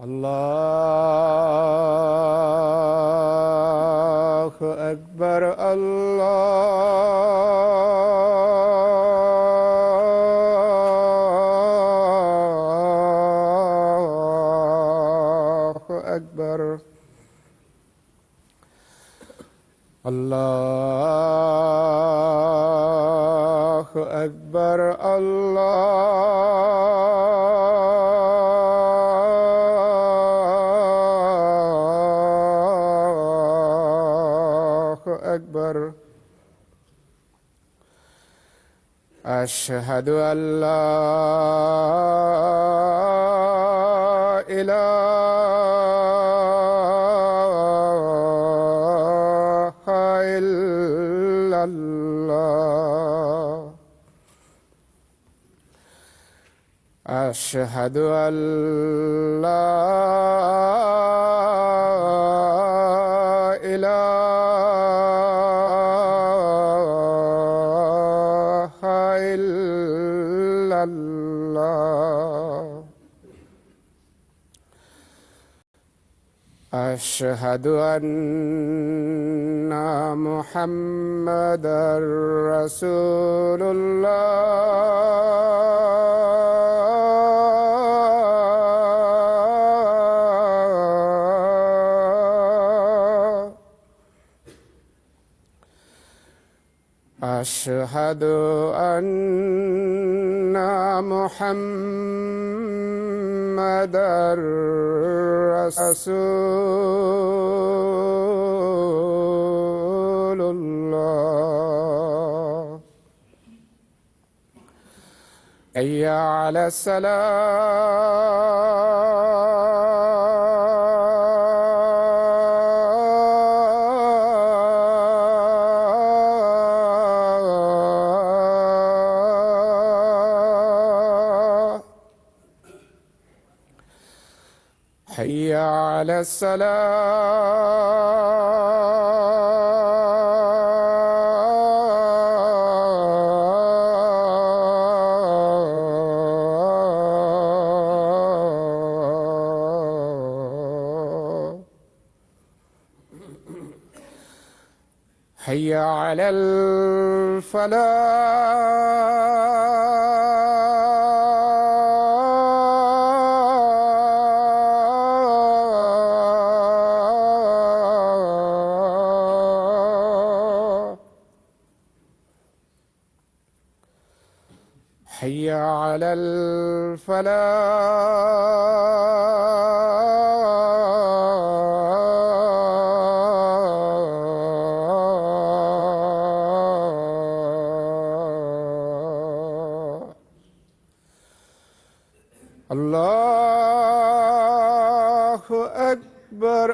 الله أكبر الله أكبر الله أكبر أكبر. أشهد أن لا إله إلا الله. أشهد أن لا إله إلا الله. أشهد أن محمدًا رسول الله. أشهد أن محمدًا رسول الله. حي على الصلاة. حي على الصلاة. حي على الفلاح. حي على الفلاح. الله أكبر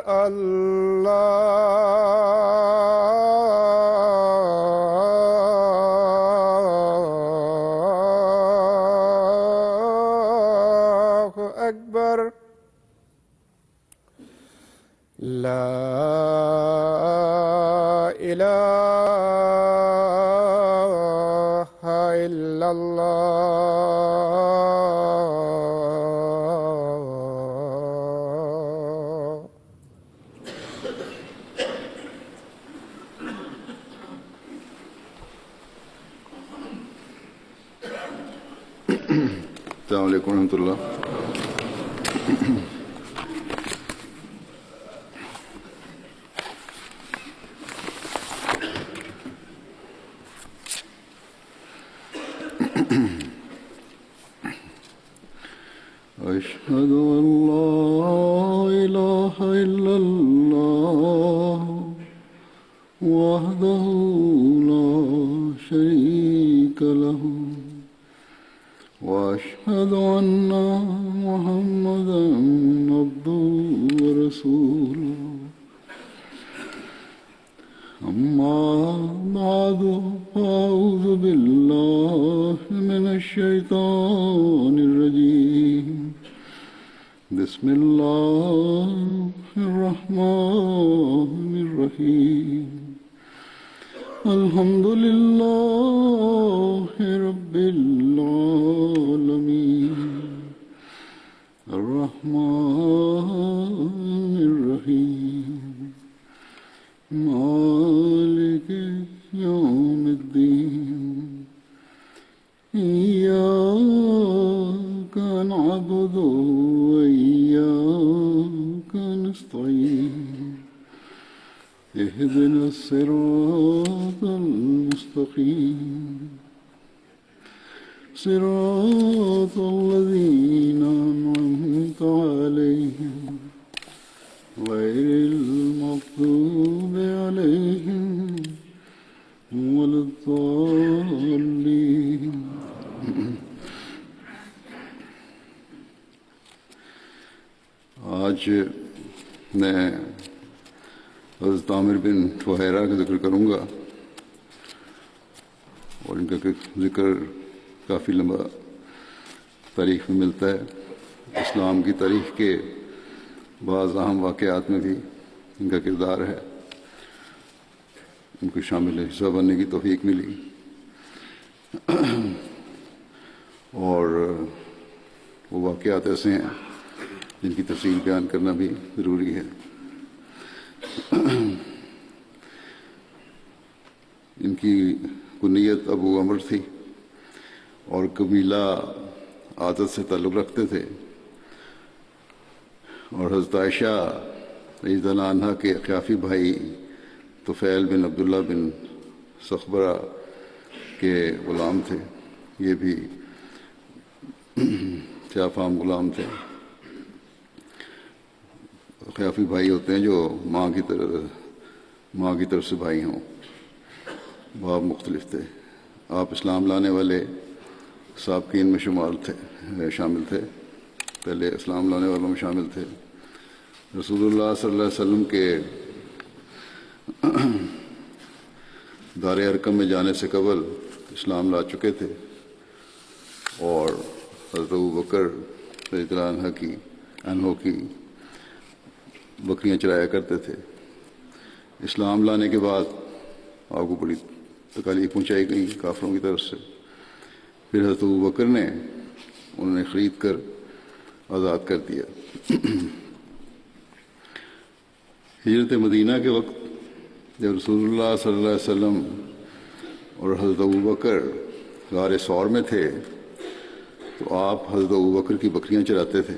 الله أكبر. لا إله إلا الله. السلام عليكم ورحمة الله. أشهد أن لا إله إلا الله وحده لا شريك له وأشهد أن محمدًا عبده ورسوله. أما بعد فأعوذ بالله من الشيطان الرجيم بسم الله الرحمن الرحيم الحمد لله رب العالمين الرحمن الرحيم مالك يوم الدين إياك نعبد وإياك نستعين اهدنا الصراط المستقيم صراط الذين أنعمت عليهم غير المغضوب عليهم ولا الضالين آج میں حضرت عامر بن فہیرہ کا ذکر کروں گا، اور ان کا ذکر کافی لمبا تاریخ میں ملتا ہے۔ اسلام کی تاریخ کے بعض اہم واقعات میں بھی ان کا کردار ہے، ان کو شامل حصہ بننے کی توفیق ملی، اور وہ واقعات ایسے ہیں جن کی تفصیل بیان کرنا بھی ضروری ہے۔ ان کی کنیت ابو عمر تھی اور قبیلہ عادت سے تعلق رکھتے تھے، اور حضرت عائشہ رضی اللہ عنہا کے اخیافی بھائی طفیل بن عبداللہ بن صخبرہ کے غلام تھے۔ یہ بھی سیاہ فام غلام تھے۔ اخیافی بھائی ہوتے ہیں جو ماں کی طرف سے بھائی ہوں، باب مختلف تھے۔ آپ اسلام لانے والے سابقین میں شامل تھے، پہلے اسلام لانے والوں میں شامل تھے۔ رسول اللہ صلی اللہ علیہ وسلم کے دار ارقم میں جانے سے قبل اسلام لا چکے تھے، اور حضرت ابوبکر رضی اللہ عنہ کی بکریاں چرایا کرتے تھے۔ اسلام لانے کے بعد آپ کو بڑی تکالیف پہنچائی گئی کافروں کی طرف سے۔ پھر حضرت ابوبکر نے انہوں نے خرید کر آزاد کر دیا۔ ہجرت مدینہ کے وقت جب رسول اللہ صلی اللہ علیہ وسلم اور حضرت ابوبکر غار ثور میں تھے تو آپ حضرت ابوبکر کی بکریاں چراتے تھے۔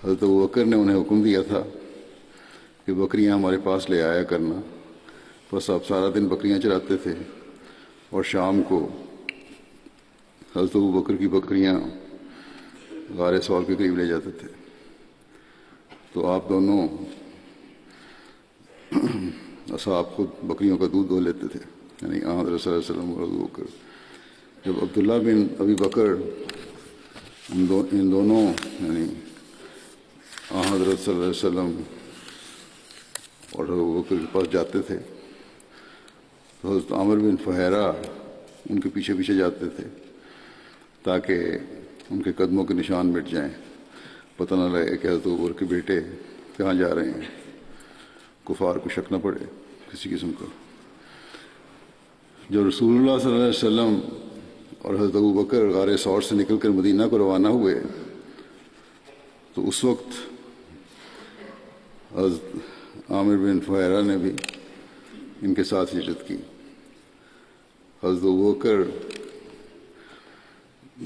حضرت ابوبکر نے انہیں حکم دیا تھا کہ بکریاں ہمارے پاس لے آیا کرنا، بس آپ سارا دن بکریاں چراتے تھے، اور شام کو حضرت ابوبکر کی بکریاں غار ثور کے قریب لے جاتے تھے۔ تو آپ دونوں اصحاب خود بکریوں کا دودھ دو لیتے تھے، یعنی حضرت صلی اللہ علیہ وسلم اور ابوبکر۔ جب عبداللہ بن ابی بکر ان دونوں یعنی حضرت صلی اللہ علیہ وسلم اور ابوبکر کے پاس جاتے تھے تو حضرت عامر بن فہیرہ ان کے پیچھے پیچھے جاتے تھے تاکہ ان کے قدموں کے نشان مٹ جائیں، پتہ نہ لگے کہ حضرت ابوبکر کے بیٹے کہاں جا رہے ہیں، کفار کو شک نہ پڑے کسی قسم کا۔ جب رسول اللہ صلی اللہ علیہ وسلم اور حضرت ابوبکر غار ثور سے نکل کر مدینہ کو روانہ ہوئے تو اس وقت حضرت عامر بن فہیرہ نے بھی ان کے ساتھ ہجرت کی۔ حضرت ابوبکر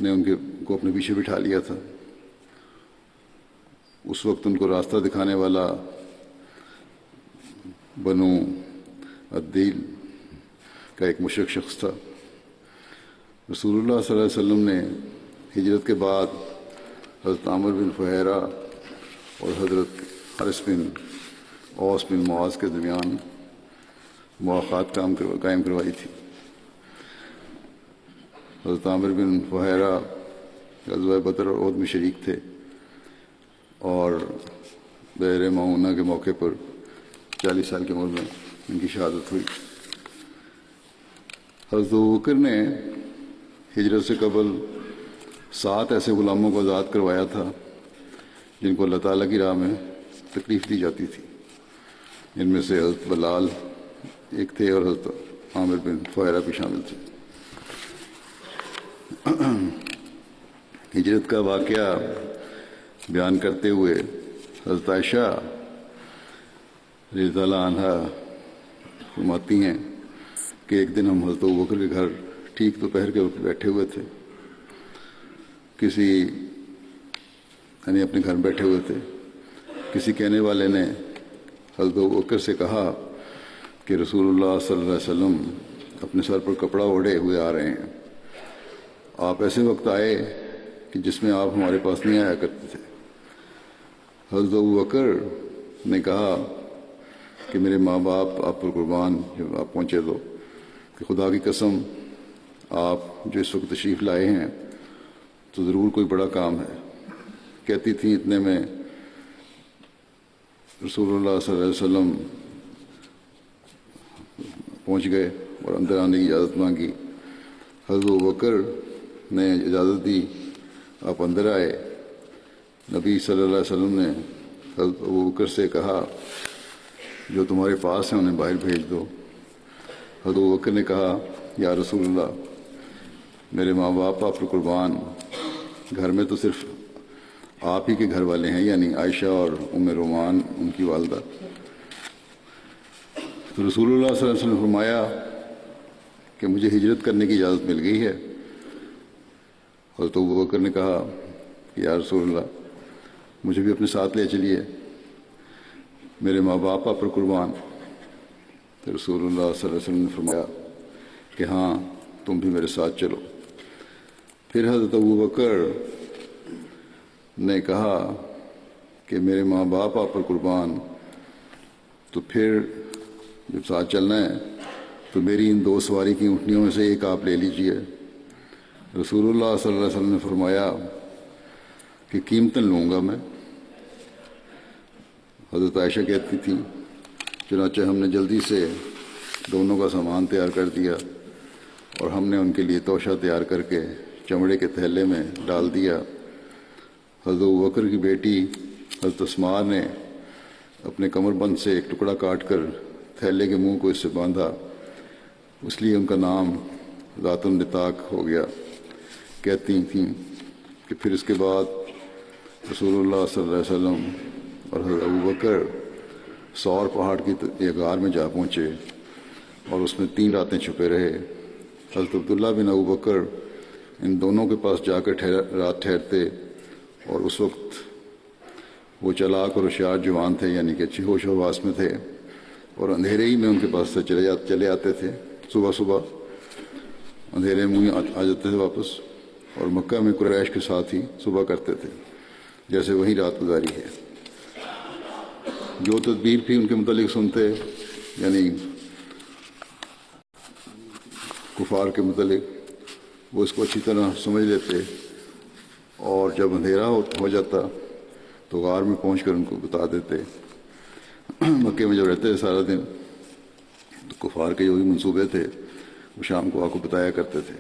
نے ان کو اپنے پیچھے بٹھا لیا تھا۔ اس وقت ان کو راستہ دکھانے والا بنو عدیل کا ایک مشرک شخص تھا۔ رسول اللہ صلی اللہ علیہ وسلم نے ہجرت کے بعد حضرت عامر بن فہیرہ اور حضرت حارث بن اوس بن معاذ کے درمیان مواخات قائم کروائی تھی۔ حضرت عامر بن فہیرہ غزوہ بدر اور احد میں شریک تھے، اور بحر معونہ کے موقع پر 40 سال کی عمر میں ان کی شہادت ہوئی۔ حضرت ابوبکر نے ہجرت سے قبل 7 ایسے غلاموں کو آزاد کروایا تھا جن کو اللہ تعالیٰ کی راہ میں تکلیف دی جاتی تھی۔ ان میں سے حضرت بلال ایک تھے اور حضرت عامر بن فہیرہ بھی شامل تھے۔ ہجرت کا واقعہ بیان کرتے ہوئے حضرت عائشہ رضی اللہ عنہا فرماتی ہیں کہ ایک دن ہم حضرت ابوبکر کے گھر ٹھیک دوپہر کے وقت بیٹھے ہوئے تھے، یعنی اپنے گھر بیٹھے ہوئے تھے، کسی کہنے والے نے حضرت ابوبکر سے کہا کہ رسول اللہ صلی اللہ علیہ وسلم اپنے سر پر کپڑا اوڑھے ہوئے آ رہے ہیں، آپ ایسے وقت آئے کہ جس میں آپ ہمارے پاس نہیں آیا کرتے تھے۔ حضرت ابوبکر نے کہا کہ میرے ماں باپ آپ پر قربان، جب آپ پہنچے کہ خدا کی قسم آپ جو اس وقت تشریف لائے ہیں تو ضرور کوئی بڑا کام ہے۔ کہتی تھیں اتنے میں رسول اللہ صلی اللہ علیہ وسلم پہنچ گئے اور اندر آنے کی اجازت مانگی۔ حضرت ابوبکر نے اجازت دی، آپ اندر آئے۔ نبی صلی اللہ علیہ وسلم نے حضرت ابوبکر سے کہا جو تمہارے پاس ہیں انہیں باہر بھیج دو۔ حضرت ابوبکر نے کہا یا رسول اللہ میرے ماں باپ آپ پر قربان، گھر میں تو صرف آپ ہی کے گھر والے ہیں، یعنی عائشہ اور ام رومان ان کی والدہ۔ تو رسول اللہ صلی اللہ علیہ وسلم نے فرمایا کہ مجھے ہجرت کرنے کی اجازت مل گئی ہے۔ حضرت ابوبکر نے کہا کہ یا رسول اللہ مجھے بھی اپنے ساتھ لے چلیے، میرے ماں باپ آپ پر قربان۔ تو رسول اللہ صلی اللہ علیہ وسلم نے فرمایا کہ ہاں تم بھی میرے ساتھ چلو۔ پھر حضرت ابوبکر نے کہا کہ میرے ماں باپ آپ پر قربان، تو پھر جب ساتھ چلنا ہے تو میری ان 2 سواری کی اونٹنیوں میں سے ایک آپ لے لیجئے۔ رسول اللہ صلی اللہ علیہ وسلم نے فرمایا کہ قیمتاً لوں گا میں۔ حضرت عائشہ کہتی تھیں چنانچہ ہم نے جلدی سے دونوں کا سامان تیار کر دیا اور ہم نے ان کے لیے توشہ تیار کر کے چمڑے کے تھیلے میں ڈال دیا۔ حضرت ابوبکر کی بیٹی حضرت اسماء نے اپنے کمر بند سے ایک ٹکڑا کاٹ کر تھیلے کے منہ کو اس سے باندھا، اس لیے ان کا نام ذات النطاق ہو گیا۔ کہتی تھیں کہ پھر اس کے بعد رسول اللہ صلی اللہ علیہ وسلم اور حضرت ابوبکر سور پہاڑ کی ایک غار میں جا پہنچے اور اس میں 3 راتیں چھپے رہے۔ حضرت عبداللہ بن ابوبکر ان دونوں کے پاس جا کر رات ٹھہرتے اور اس وقت وہ چالاک اور ہوشیار جوان تھے، یعنی کہ اچھی ہوش و حواس میں تھے، اور اندھیرے ہی میں ان کے پاس سے چلے آتے تھے۔ صبح اندھیرے میں آ جاتے تھے واپس، اور مکہ میں قریش کے ساتھ ہی صبح کرتے تھے، جیسے وہیں رات گزاری ہے۔ جو تدبیر بھی ان کے متعلق سنتے، یعنی کفار کے متعلق، وہ اس کو اچھی طرح سمجھ لیتے، اور جب اندھیرا ہو جاتا تو غار میں پہنچ کر ان کو بتا دیتے۔ مکے میں جب رہتے تھے سارا دن تو کفار کے جو بھی منصوبے تھے وہ شام کو آپ کو بتایا کرتے تھے۔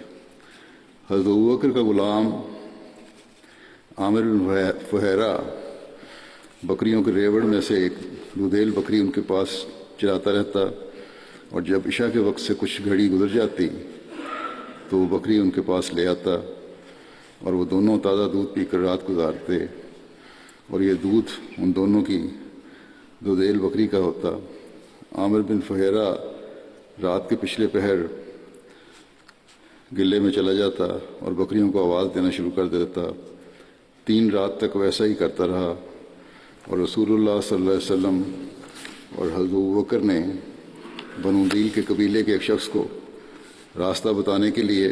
حضرت ابوبکر کا غلام عامر بن فہیرہ بکریوں کے ریوڑ میں سے ایک دودیل بکری ان کے پاس چراتا رہتا، اور جب عشاء کے وقت سے کچھ گھڑی گزر جاتی تو وہ بکری ان کے پاس لے آتا اور وہ دونوں تازہ دودھ پی کر رات گزارتے، اور یہ دودھ ان دونوں کی دودیل بکری کا ہوتا۔ عامر بن فہیرہ رات کے پچھلے پہر گلے میں چلا جاتا اور بکریوں کو آواز دینا شروع کر دیتا۔ 3 رات تک ویسا ہی کرتا رہا، اور رسول اللہ صلی اللہ علیہ وسلم اور حضرت ابوبکر نے بنو دیل کے قبیلے کے ایک شخص کو راستہ بتانے کے لیے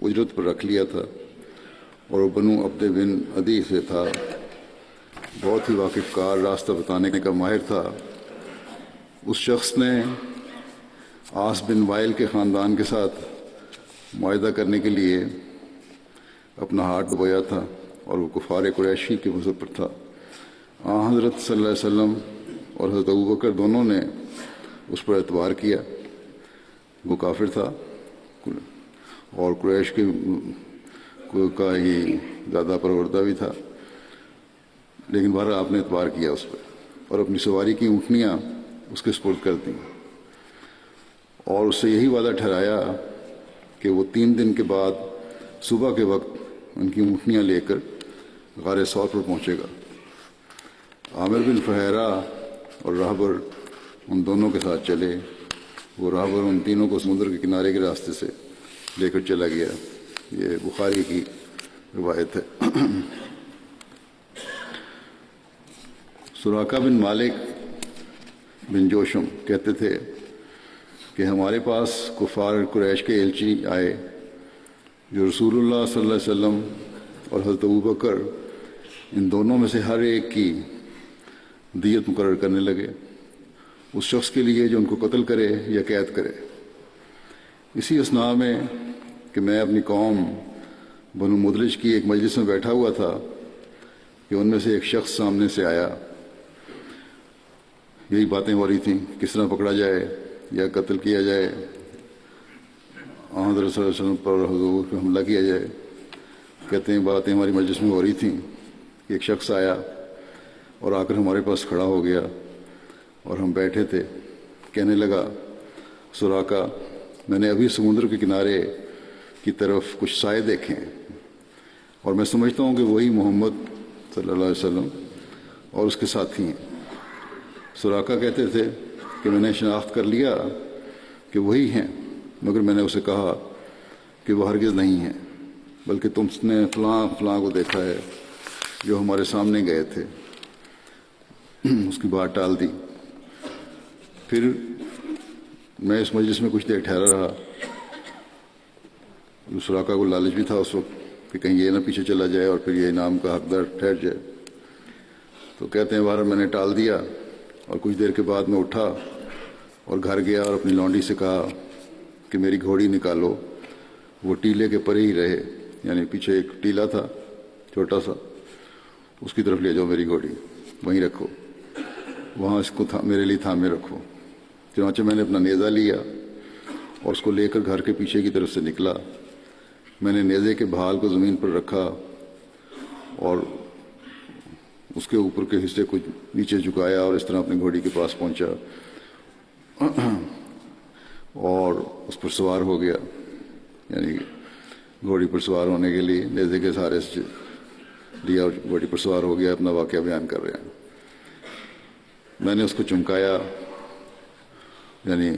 اجرت پر رکھ لیا تھا، اور وہ بنو عبد بن عدی سے تھا۔ بہت ہی واقف کار، راستہ بتانے کا ماہر تھا۔ اس شخص نے عاص بن وائل کے خاندان کے ساتھ معاہدہ کرنے کے لیے اپنا ہاتھ ڈبویا تھا، اور وہ کفار قریشی کے مذہب پر تھا۔ حضرت صلی اللہ علیہ وسلم اور حضرت ابوبکر دونوں نے اس پر اعتبار کیا. وہ کافر تھا اور قریش کا ہی زیادہ پروردہ بھی تھا، لیکن بہرحال آپ نے اعتبار کیا اس پر اور اپنی سواری کی اونٹنیاں اس کے سپرد کر دیں، اور اس سے یہی وعدہ ٹھہرایا کہ وہ 3 دن کے بعد صبح کے وقت ان کی اونٹنیاں لے کر غار ثور پر پہنچے گا. عامر بن فہیرہ اور راہبر ان دونوں کے ساتھ چلے. وہ راہبر ان تینوں کو سمندر کے کنارے کے راستے سے لے کر چلا گیا. یہ بخاری کی روایت ہے. سراقہ بن مالک بن جوشم کہتے تھے کہ ہمارے پاس کفار قریش کے ایلچی آئے جو رسول اللہ صلی اللہ علیہ وسلم اور حضرت ابوبکر ان دونوں میں سے ہر ایک کی دیت مقرر کرنے لگے اس شخص کے لیے جو ان کو قتل کرے یا قید کرے. اسی اثناء میں کہ میں اپنی قوم بنو مدلج کی ایک مجلس میں بیٹھا ہوا تھا کہ ان میں سے ایک شخص سامنے سے آیا. یہی باتیں ہو رہی تھیں کس طرح پکڑا جائے یا قتل کیا جائے، حضرت صلی اللہ علیہ وسلم پر حضور پہ حملہ کیا جائے. کہتے ہیں باتیں ہماری مجلس میں ہو رہی تھیں کہ ایک شخص آیا اور آ کر ہمارے پاس کھڑا ہو گیا اور ہم بیٹھے تھے. کہنے لگا سراقہ میں نے ابھی سمندر کے کنارے کی طرف کچھ سائے دیکھے ہیں اور میں سمجھتا ہوں کہ وہی محمد صلی اللہ علیہ وسلم اور اس کے ساتھی ہیں. سراقہ کہتے تھے کہ میں نے شناخت کر لیا کہ وہی ہیں، مگر میں نے اسے کہا کہ وہ ہرگز نہیں ہیں بلکہ تم نے فلاں فلاں کو دیکھا ہے جو ہمارے سامنے گئے تھے. اس کی بات ٹال دی. پھر میں اس مجلس میں کچھ دیر ٹھہرا رہا. سراقہ کو لالچ بھی تھا اس وقت کہ کہیں یہ نہ پیچھے چلا جائے اور پھر یہ انعام کا حقدار ٹھہر جائے. تو کہتے ہیں بہرحال میں نے ٹال دیا اور کچھ دیر کے بعد میں اٹھا اور گھر گیا اور اپنی لونڈی سے کہا کہ میری گھوڑی نکالو. وہ ٹیلے کے پرے ہی رہے، یعنی پیچھے ایک ٹیلا تھا چھوٹا سا، اس کی طرف لے جاؤ میری گھوڑی، وہیں رکھو، وہاں اس کو میرے لیے تھامے رکھو. چنانچہ میں نے اپنا نیزہ لیا اور اس کو لے کر گھر کے پیچھے کی طرف سے نکلا. میں نے نیزے کے بھال کو زمین پر رکھا اور اس کے اوپر کے حصے کو نیچے جھکایا اور اس طرح اپنی گھوڑی کے پاس پہنچا اور اس پر سوار ہو گیا. یعنی گھوڑی پر سوار ہونے کے لیے نیزے کے سہارے سے لیا اور گھوڑی پر سوار ہو گیا. اپنا واقعہ بیان کر رہے ہیں. میں نے اس کو چمکایا، یعنی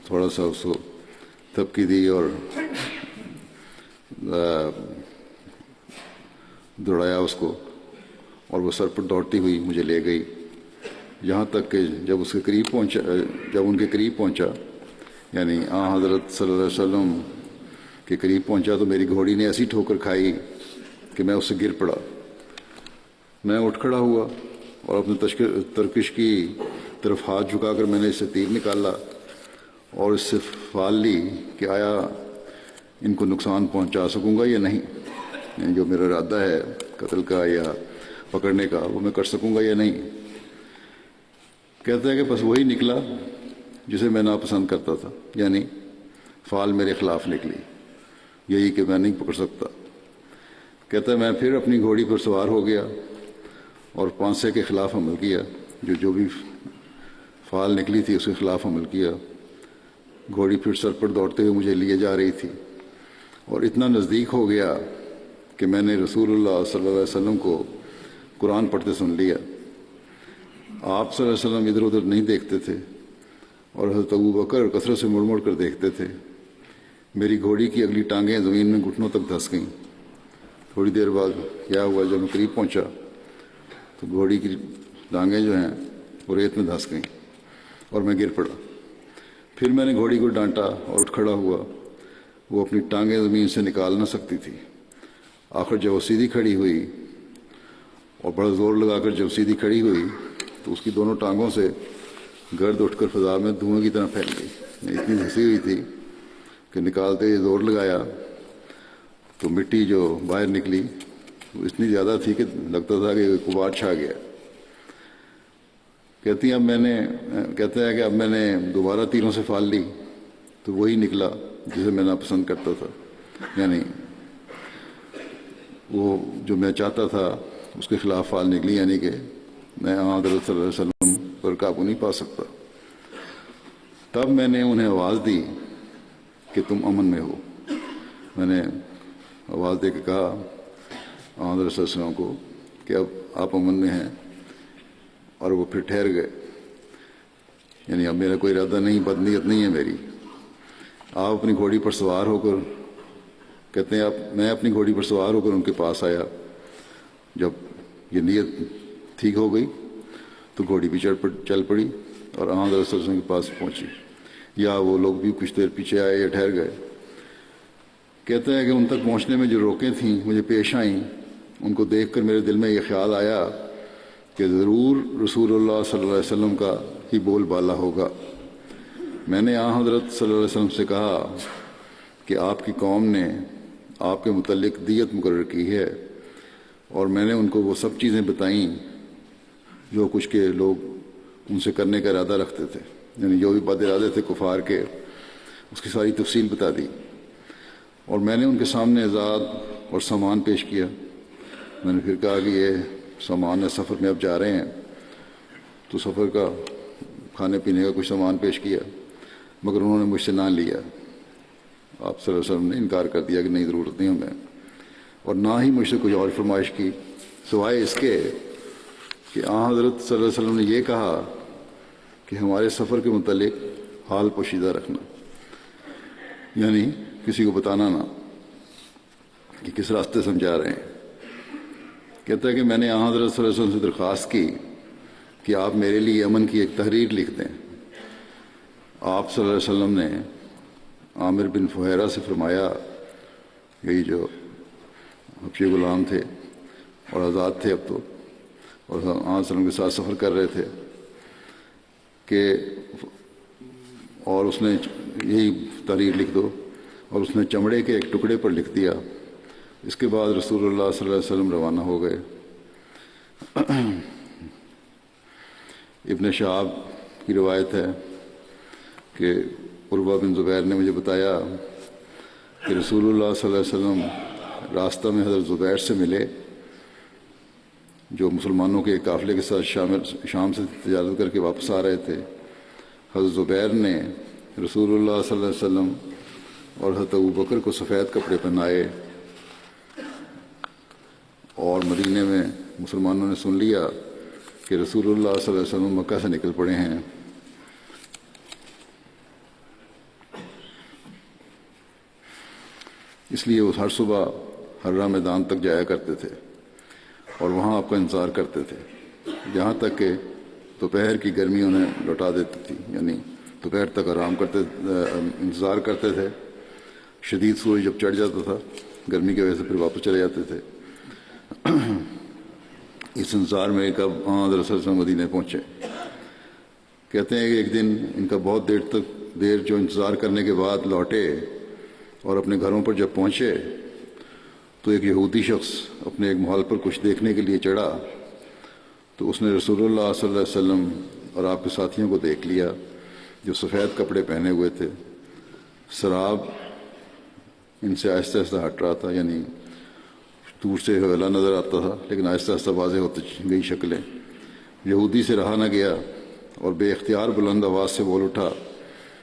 تھوڑا سا اس کو تھپکی دی اور دوڑایا اس کو، اور وہ سر پر دوڑتی ہوئی مجھے لے گئی. یہاں تک کہ جب اس کے قریب پہنچا، جب ان کے قریب پہنچا، یعنی حضرت صلی اللہ علیہ وسلم کے قریب پہنچا، تو میری گھوڑی نے ایسی ٹھوکر کھائی کہ میں اس سے گر پڑا. میں اٹھ کھڑا ہوا اور اپنے ترکش کی طرف ہاتھ جھکا کر میں نے اس سے تیر نکالا اور اس سے فال لی کہ آیا ان کو نقصان پہنچا سکوں گا یا نہیں، یعنی جو میرا ارادہ ہے قتل کا یا پکڑنے کا وہ میں کر سکوں گا یا نہیں. کہتا ہے کہ بس وہی نکلا جسے میں ناپسند کرتا تھا، یعنی فال میرے خلاف نکلی، یہی کہ میں نہیں پکڑ سکتا. کہتا ہے میں پھر اپنی گھوڑی پر سوار ہو گیا اور پانسے کے خلاف عمل کیا، جو بھی فال نکلی تھی اس کے خلاف عمل کیا. گھوڑی پھر سر پر دوڑتے ہوئے مجھے لیے جا رہی تھی اور اتنا نزدیک ہو گیا کہ میں نے رسول اللہ صلی اللہ علیہ وسلم کو قرآن پڑھتے سن لیا. آپ صلی اللہ علیہ وسلم ادھر ادھر نہیں دیکھتے تھے اور حضرت ابوبکر کثرت سے مڑ مڑ کر دیکھتے تھے. میری گھوڑی کی اگلی ٹانگیں زمین میں گھٹنوں تک دھس گئیں. تھوڑی دیر بعد کیا ہوا، جب میں قریب پہنچا تو گھوڑی کی ٹانگیں جو ہیں وہ ریت میں دھس گئیں اور میں گر پڑا. پھر میں نے گھوڑی کو ڈانٹا اور اٹھ کھڑا ہوا. وہ اپنی ٹانگیں زمین سے نکال نہ سکتی تھی. آخر جب وہ سیدھی کھڑی ہوئی اور بڑا زور لگا کر جب سیدھی کھڑی ہوئی تو اس کی دونوں ٹانگوں سے گرد اٹھ کر فضا میں دھوئیں کی طرح پھیل گئی. اتنی دھسی ہوئی تھی کہ نکالتے ہی زور لگایا تو مٹی جو باہر نکلی وہ اتنی زیادہ تھی کہ لگتا تھا کہ غبار چھا گیا. کہتے ہیں کہ اب میں نے دوبارہ تیروں سے فال لی تو وہی نکلا جسے میں ناپسند کرتا تھا، یعنی وہ جو میں چاہتا تھا اس کے خلاف فال نکلی، یعنی کہ میں حضرت صلی اللہ علیہ وسلم پر قابو نہیں پا سکتا۔ تب میں نے انہیں آواز دی کہ تم امن میں ہو۔ میں نے آواز دے کے کہا حضرت صلی اللہ علیہ وسلم کو کہ اب آپ امن میں ہیں، اور وہ پھر ٹھہر گئے، یعنی اب میرا کوئی ارادہ نہیں، بدنیت نہیں ہے میری۔ آپ اپنی گھوڑی پر سوار ہو کر، کہتے ہیں میں اپنی گھوڑی پر سوار ہو کر ان کے پاس آیا۔ جب یہ نیت ٹھیک ہو گئی تو گھوڑی بھی چل پڑی اور حضرت صلی اللہ علیہ وسلم کے پاس پہنچی، یا وہ لوگ بھی کچھ دیر پیچھے آئے یا ٹھہر گئے۔ کہتے ہیں کہ ان تک پہنچنے میں جو روکیں تھیں مجھے پیش آئیں، ان کو دیکھ کر میرے دل میں یہ خیال آیا کہ ضرور رسول اللہ صلی اللہ علیہ وسلم کا ہی بول بالا ہوگا۔ میں نے حضرت صلی اللہ علیہ وسلم سے کہا کہ آپ کی قوم نے آپ کے متعلق دیت مقرر کی ہے، اور میں نے ان کو وہ سب چیزیں بتائیں جو کچھ کے لوگ ان سے کرنے کا ارادہ رکھتے تھے، یعنی جو بھی بد ارادے تھے کفار کے، اس کی ساری تفصیل بتا دی۔ اور میں نے ان کے سامنے اعزاز اور سامان پیش کیا۔ میں نے پھر کہا کہ یہ سامان ہے، سفر میں اب جا رہے ہیں، تو سفر کا کھانے پینے کا کچھ سامان پیش کیا، مگر انہوں نے مجھ سے نہ لیا۔ آپ صلی اللہ علیہ وسلم نے انکار کر دیا کہ نہیں، ضرورت نہیں ہمیں، اور نہ ہی مجھ سے کوئی اور فرمائش کی سوائے اس کے کہ حضرت صلی اللہ علیہ وسلم نے یہ کہا کہ ہمارے سفر کے متعلق حال پوشیدہ رکھنا، یعنی کسی کو بتانا نہ کہ کس راستے سے ہم جا رہے ہیں۔ کہتا ہے کہ میں نے حضرت صلی اللہ علیہ وسلم سے درخواست کی کہ آپ میرے لیے امن کی ایک تحریر لکھ دیں۔ آپ صلی اللہ علیہ وسلم نے عامر بن فہیرہ سے فرمایا، یہی جو حبشی غلام تھے اور آزاد تھے اب تو، اور آپ صلی اللہ علیہ وسلم کے ساتھ سفر کر رہے تھے، کہ اور اس نے یہی تحریر لکھ دو، اور اس نے چمڑے کے ایک ٹکڑے پر لکھ دیا۔ اس کے بعد رسول اللہ صلی اللہ علیہ وسلم روانہ ہو گئے۔ ابن شہاب کی روایت ہے کہ عروہ بن زبیر نے مجھے بتایا کہ رسول اللہ صلی اللہ علیہ وسلم راستہ میں حضرت زبیر سے ملے، جو مسلمانوں کے قافلے کے ساتھ شام سے تجارت کر کے واپس آ رہے تھے۔ حضرت زبیر نے رسول اللہ صلی اللہ علیہ وسلم اور حضرت ابوبکر کو سفید کپڑے پہنائے، اور مدینے میں مسلمانوں نے سن لیا کہ رسول اللہ صلی اللہ علیہ وسلم مکہ سے نکل پڑے ہیں۔ اس لیے وہ ہر صبح حرہ میدان تک جایا کرتے تھے اور وہاں آپ کا انتظار کرتے تھے، جہاں تک کہ دوپہر کی گرمی انہیں لوٹا دیتی تھی، یعنی دوپہر تک آرام کرتے، انتظار کرتے تھے۔ شدید سورج جب چڑھ جاتا تھا گرمی کی وجہ سے، پھر واپس چلے جاتے تھے۔ اس انتظار میں کب حضرت صلی اللہ علیہ وسلم مدینے پہنچے۔ کہتے ہیں کہ ایک دن ان کا بہت دیر جو انتظار کرنے کے بعد لوٹے اور اپنے گھروں پر جب پہنچے تو ایک یہودی شخص اپنے ایک محل پر کچھ دیکھنے کے لیے چڑھا، تو اس نے رسول اللہ صلی اللہ علیہ وسلم اور آپ کے ساتھیوں کو دیکھ لیا جو سفید کپڑے پہنے ہوئے تھے۔ سراب ان سے آہستہ آہستہ ہٹ رہا تھا، یعنی دور سے حوالہ نظر آتا تھا لیکن آہستہ آہستہ واضح ہوتی گئی شکلیں۔ یہودی سے رہا نہ گیا اور بے اختیار بلند آواز سے بول اٹھا،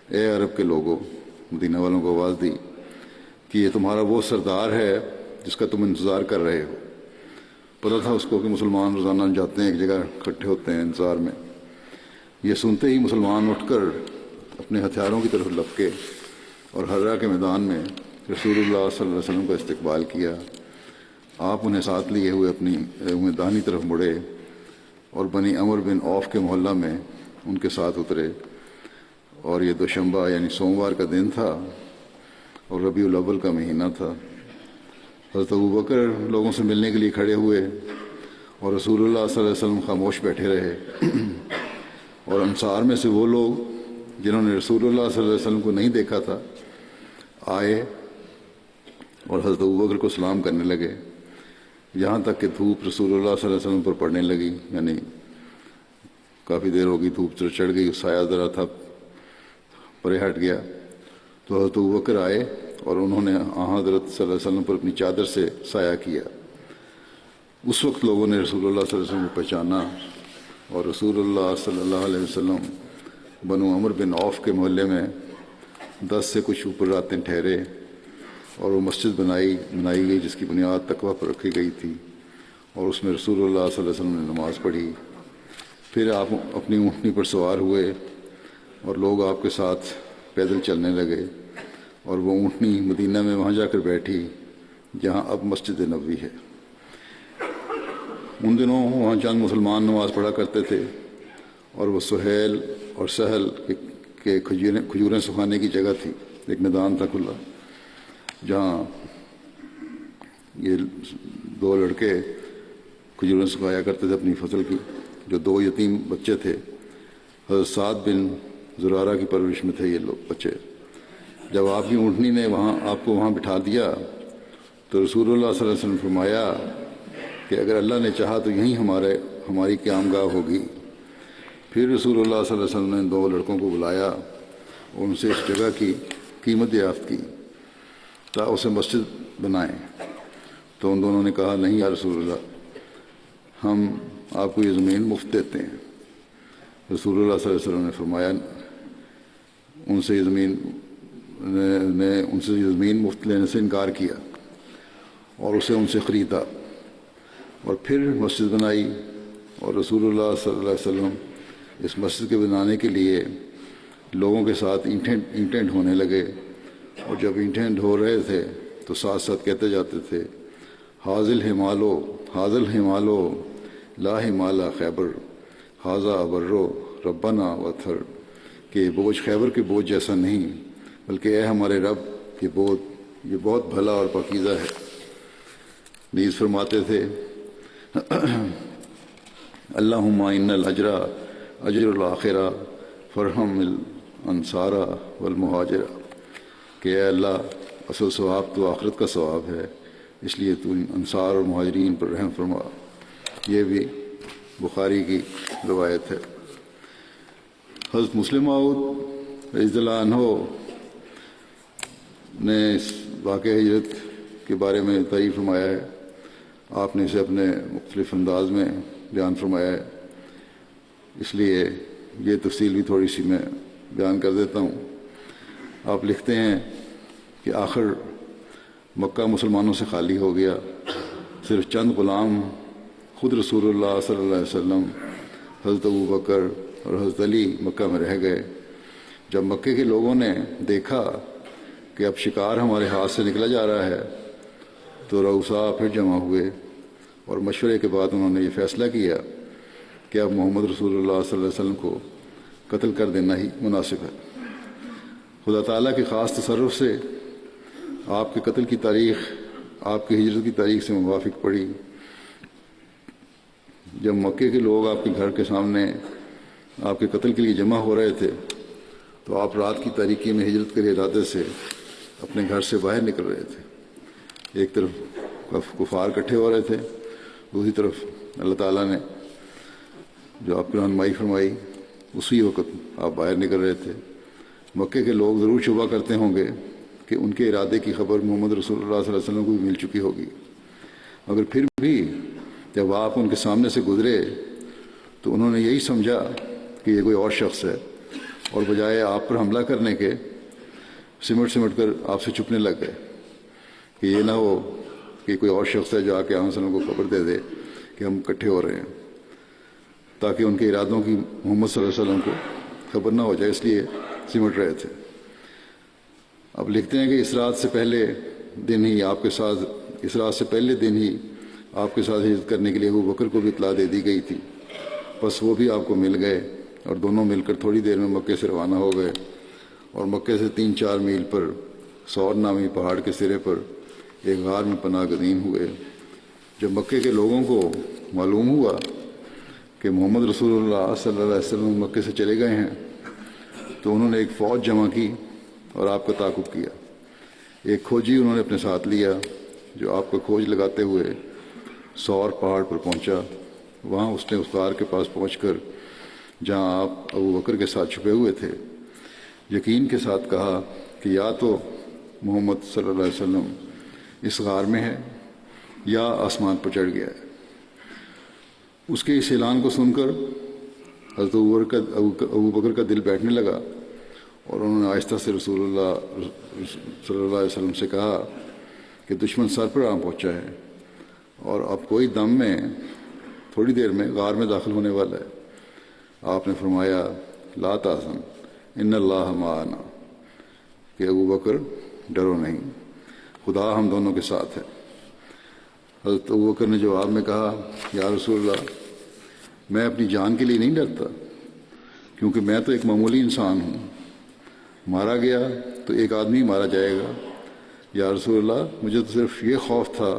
اے عرب کے لوگوں، مدینہ والوں کو آواز دی کہ یہ تمہارا وہ سردار ہے جس کا تم انتظار کر رہے ہو۔ پتہ تھا اس کو کہ مسلمان روزانہ جاتے ہیں، ایک جگہ اکٹھے ہوتے ہیں انتظار میں۔ یہ سنتے ہی مسلمان اٹھ کر اپنے ہتھیاروں کی طرف لپکے اور حرہ کے میدان میں رسول اللہ صلی اللہ علیہ وسلم کا استقبال کیا۔ آپ انہیں ساتھ لیے ہوئے اپنی داہنی طرف مڑے اور بنی عمر بن عوف کے محلہ میں ان کے ساتھ اترے، اور یہ دوشنبہ یعنی سوموار کا دن تھا اور ربیع الاول کا مہینہ تھا۔ حضرت ابوبکر لوگوں سے ملنے کے لیے کھڑے ہوئے اور رسول اللہ صلی اللہ علیہ وسلم خاموش بیٹھے رہے، اور انصار میں سے وہ لوگ جنہوں نے رسول اللہ صلی اللہ علیہ وسلم کو نہیں دیکھا تھا آئے اور حضرت ابوبکر کو سلام کرنے لگے، یہاں تک کہ دھوپ رسول اللہ صلی اللہ علیہ وسلم پر پڑنے لگی، یعنی کافی دیر ہوگی، دھوپ چڑھ گئی، سایہ ذرا تھا پرے ہٹ گیا، تو حضرت ابوبکر آئے اور انہوں نے حضرت صلی اللہ علیہ وسلم پر اپنی چادر سے سایہ کیا۔ اس وقت لوگوں نے رسول اللہ صلی اللہ علیہ وسلم کو پہچانا، اور رسول اللہ صلی اللہ علیہ وسلم بنو عمر بن عوف کے محلے میں 10 سے کچھ اوپر راتیں ٹھہرے، اور وہ مسجد بنائی گئی جس کی بنیاد تقویٰ پر رکھی گئی تھی، اور اس میں رسول اللہ صلی اللہ علیہ وسلم نے نماز پڑھی۔ پھر آپ اپنی اونٹنی پر سوار ہوئے اور لوگ آپ کے ساتھ پیدل چلنے لگے، اور وہ اونٹنی مدینہ میں وہاں جا کر بیٹھی جہاں اب مسجد نبوی ہے۔ ان دنوں وہاں چند مسلمان نماز پڑھا کرتے تھے، اور وہ سہیل اور سہل کے کھجوریں سکھانے کی جگہ تھی، ایک میدان تھا کھلا جہاں یہ 2 لڑکے کھجوریں سکھایا کرتے تھے اپنی فصل کی، جو 2 یتیم بچے تھے۔ حضرت سعد بن زرارہ کی پرورش میں تھے یہ لوگ بچے۔ جب آپ کی اونٹنی نے آپ کو وہاں بٹھا دیا تو رسول اللہ صلی اللہ علیہ وسلم نے فرمایا کہ اگر اللہ نے چاہا تو یہیں ہماری قیام گاہ ہوگی۔ پھر رسول اللہ صلی اللہ علیہ وسلم نے 2 لڑکوں کو بلایا اور ان سے اس جگہ کی قیمت دریافت کی تا اسے مسجد بنائیں، تو ان دونوں نے کہا نہیں یا رسول اللہ، ہم آپ کو یہ زمین مفت دیتے ہیں۔ رسول اللہ صلی اللہ علیہ وسلم نے فرمایا ان سے یہ زمین مفت لینے سے انکار کیا اور اسے ان سے خریدا، اور پھر مسجد بنائی، اور رسول اللہ صلی اللہ علیہ وسلم اس مسجد کے بنانے کے لیے لوگوں کے ساتھ اینٹیں ڈھونے لگے، اور جب اینٹیں ڈھو رہے تھے تو ساتھ ساتھ کہتے جاتے تھے حاضل ہمالو لا ہمالا خیبر حاضہ ابرو ربنا وتھر، کہ بوجھ خیبر کے بوجھ جیسا نہیں، بلکہ اے ہمارے رب یہ بہت بھلا اور پاکیزہ ہے۔ نیز فرماتے تھے اللہم ان الاجر اجر الاخرہ فرحم الانصار والمہاجرہ، کہ اے اللہ اصل ثواب تو آخرت کا ثواب ہے، اس لیے تو انصار اور مہاجرین پر رحم فرما۔ یہ بھی بخاری کی روایت ہے۔ حضرت مسلم موعود رضی اللہ عنہ نے اس واقعہ ہجرت کے بارے میں تعریف فرمایا ہے، آپ نے اسے اپنے مختلف انداز میں بیان فرمایا ہے، اس لیے یہ تفصیل بھی تھوڑی سی میں بیان کر دیتا ہوں۔ آپ لکھتے ہیں کہ آخر مکہ مسلمانوں سے خالی ہو گیا، صرف چند غلام خود رسول اللہ صلی اللہ علیہ وسلم، حضرت ابوبکر اور حضرت علی مکہ میں رہ گئے۔ جب مکے کے لوگوں نے دیکھا کہ اب شکار ہمارے ہاتھ سے نکلا جا رہا ہے تو رؤسا پھر جمع ہوئے، اور مشورے کے بعد انہوں نے یہ فیصلہ کیا کہ اب محمد رسول اللہ صلی اللہ علیہ وسلم کو قتل کر دینا ہی مناسب ہے۔ خدا تعالیٰ کے خاص تصرف سے آپ کے قتل کی تاریخ آپ کی ہجرت کی تاریخ سے موافق پڑی۔ جب مکے کے لوگ آپ کے گھر کے سامنے آپ کے قتل کے لیے جمع ہو رہے تھے تو آپ رات کی تاریکی میں ہجرت کے ارادے سے اپنے گھر سے باہر نکل رہے تھے۔ ایک طرف کفار اکٹھے ہو رہے تھے، دوسری طرف اللہ تعالیٰ نے جو آپ کی رہنمائی فرمائی اسی وقت آپ باہر نکل رہے تھے۔ مکے کے لوگ ضرور شبہ کرتے ہوں گے کہ ان کے ارادے کی خبر محمد رسول اللہ صلی اللہ علیہ وسلم کو بھی مل چکی ہوگی، مگر پھر بھی جب آپ ان کے سامنے سے گزرے تو انہوں نے یہی سمجھا کہ یہ کوئی اور شخص ہے، اور بجائے آپ پر حملہ کرنے کے سمٹ کر آپ سے چھپنے لگ گئے کہ یہ نہ ہو کہ کوئی اور شخص ہے جو آ کے آپ وسلم کو خبر دے دے کہ ہم اکٹھے ہو رہے ہیں، تاکہ ان کے ارادوں کی محمد صلی اللہ علیہ وسلم کو خبر نہ ہو جائے، اس لیے سمٹ رہے تھے۔ اب لکھتے ہیں کہ اس رات سے پہلے دن ہی آپ کے ساتھ ہجرت کرنے کے لیے ابو بکر کو بھی اطلاع دے دی گئی تھی، بس وہ بھی آپ کو مل گئے اور دونوں مل کر تھوڑی دیر میں مکے سے روانہ ہو گئے، اور مکے سے 3-4 میل پر سور نامی پہاڑ کے سرے پر ایک غار میں پناہ گزین ہوئے۔ جب مکے کے لوگوں کو معلوم ہوا کہ محمد رسول اللہ صلی اللہ علیہ وسلم مکے سے چلے گئے ہیں تو انہوں نے ایک فوج جمع کی اور آپ کا تعاقب کیا۔ ایک کھوجی انہوں نے اپنے ساتھ لیا جو آپ کو کھوج لگاتے ہوئے سور پہاڑ پر پہنچا۔ وہاں اس نے اس غار کے پاس پہنچ کر جہاں آپ ابو بکر کے ساتھ چھپے ہوئے تھے، یقین کے ساتھ کہا کہ یا تو محمد صلی اللہ علیہ وسلم اس غار میں ہے یا آسمان پر چڑھ گیا ہے۔ اس کے اس اعلان کو سن کر حضرت ابو بکر کا دل بیٹھنے لگا، اور انہوں نے آہستہ سے رسول اللہ صلی اللہ علیہ وسلم سے کہا کہ دشمن سر پر آ پہنچا ہے اور اب کوئی دم میں تھوڑی دیر میں غار میں داخل ہونے والا ہے۔ آپ نے فرمایا لا تحزن ان اللہ معنا، کہ ابو بکر ڈرو نہیں، خدا ہم دونوں کے ساتھ ہے۔ حضرت ابو بکر نے جواب میں کہا یا رسول اللہ، میں اپنی جان کے لیے نہیں ڈرتا، کیونکہ میں تو ایک معمولی انسان ہوں، مارا گیا تو ایک آدمی مارا جائے گا۔ یا رسول اللہ، مجھے تو صرف یہ خوف تھا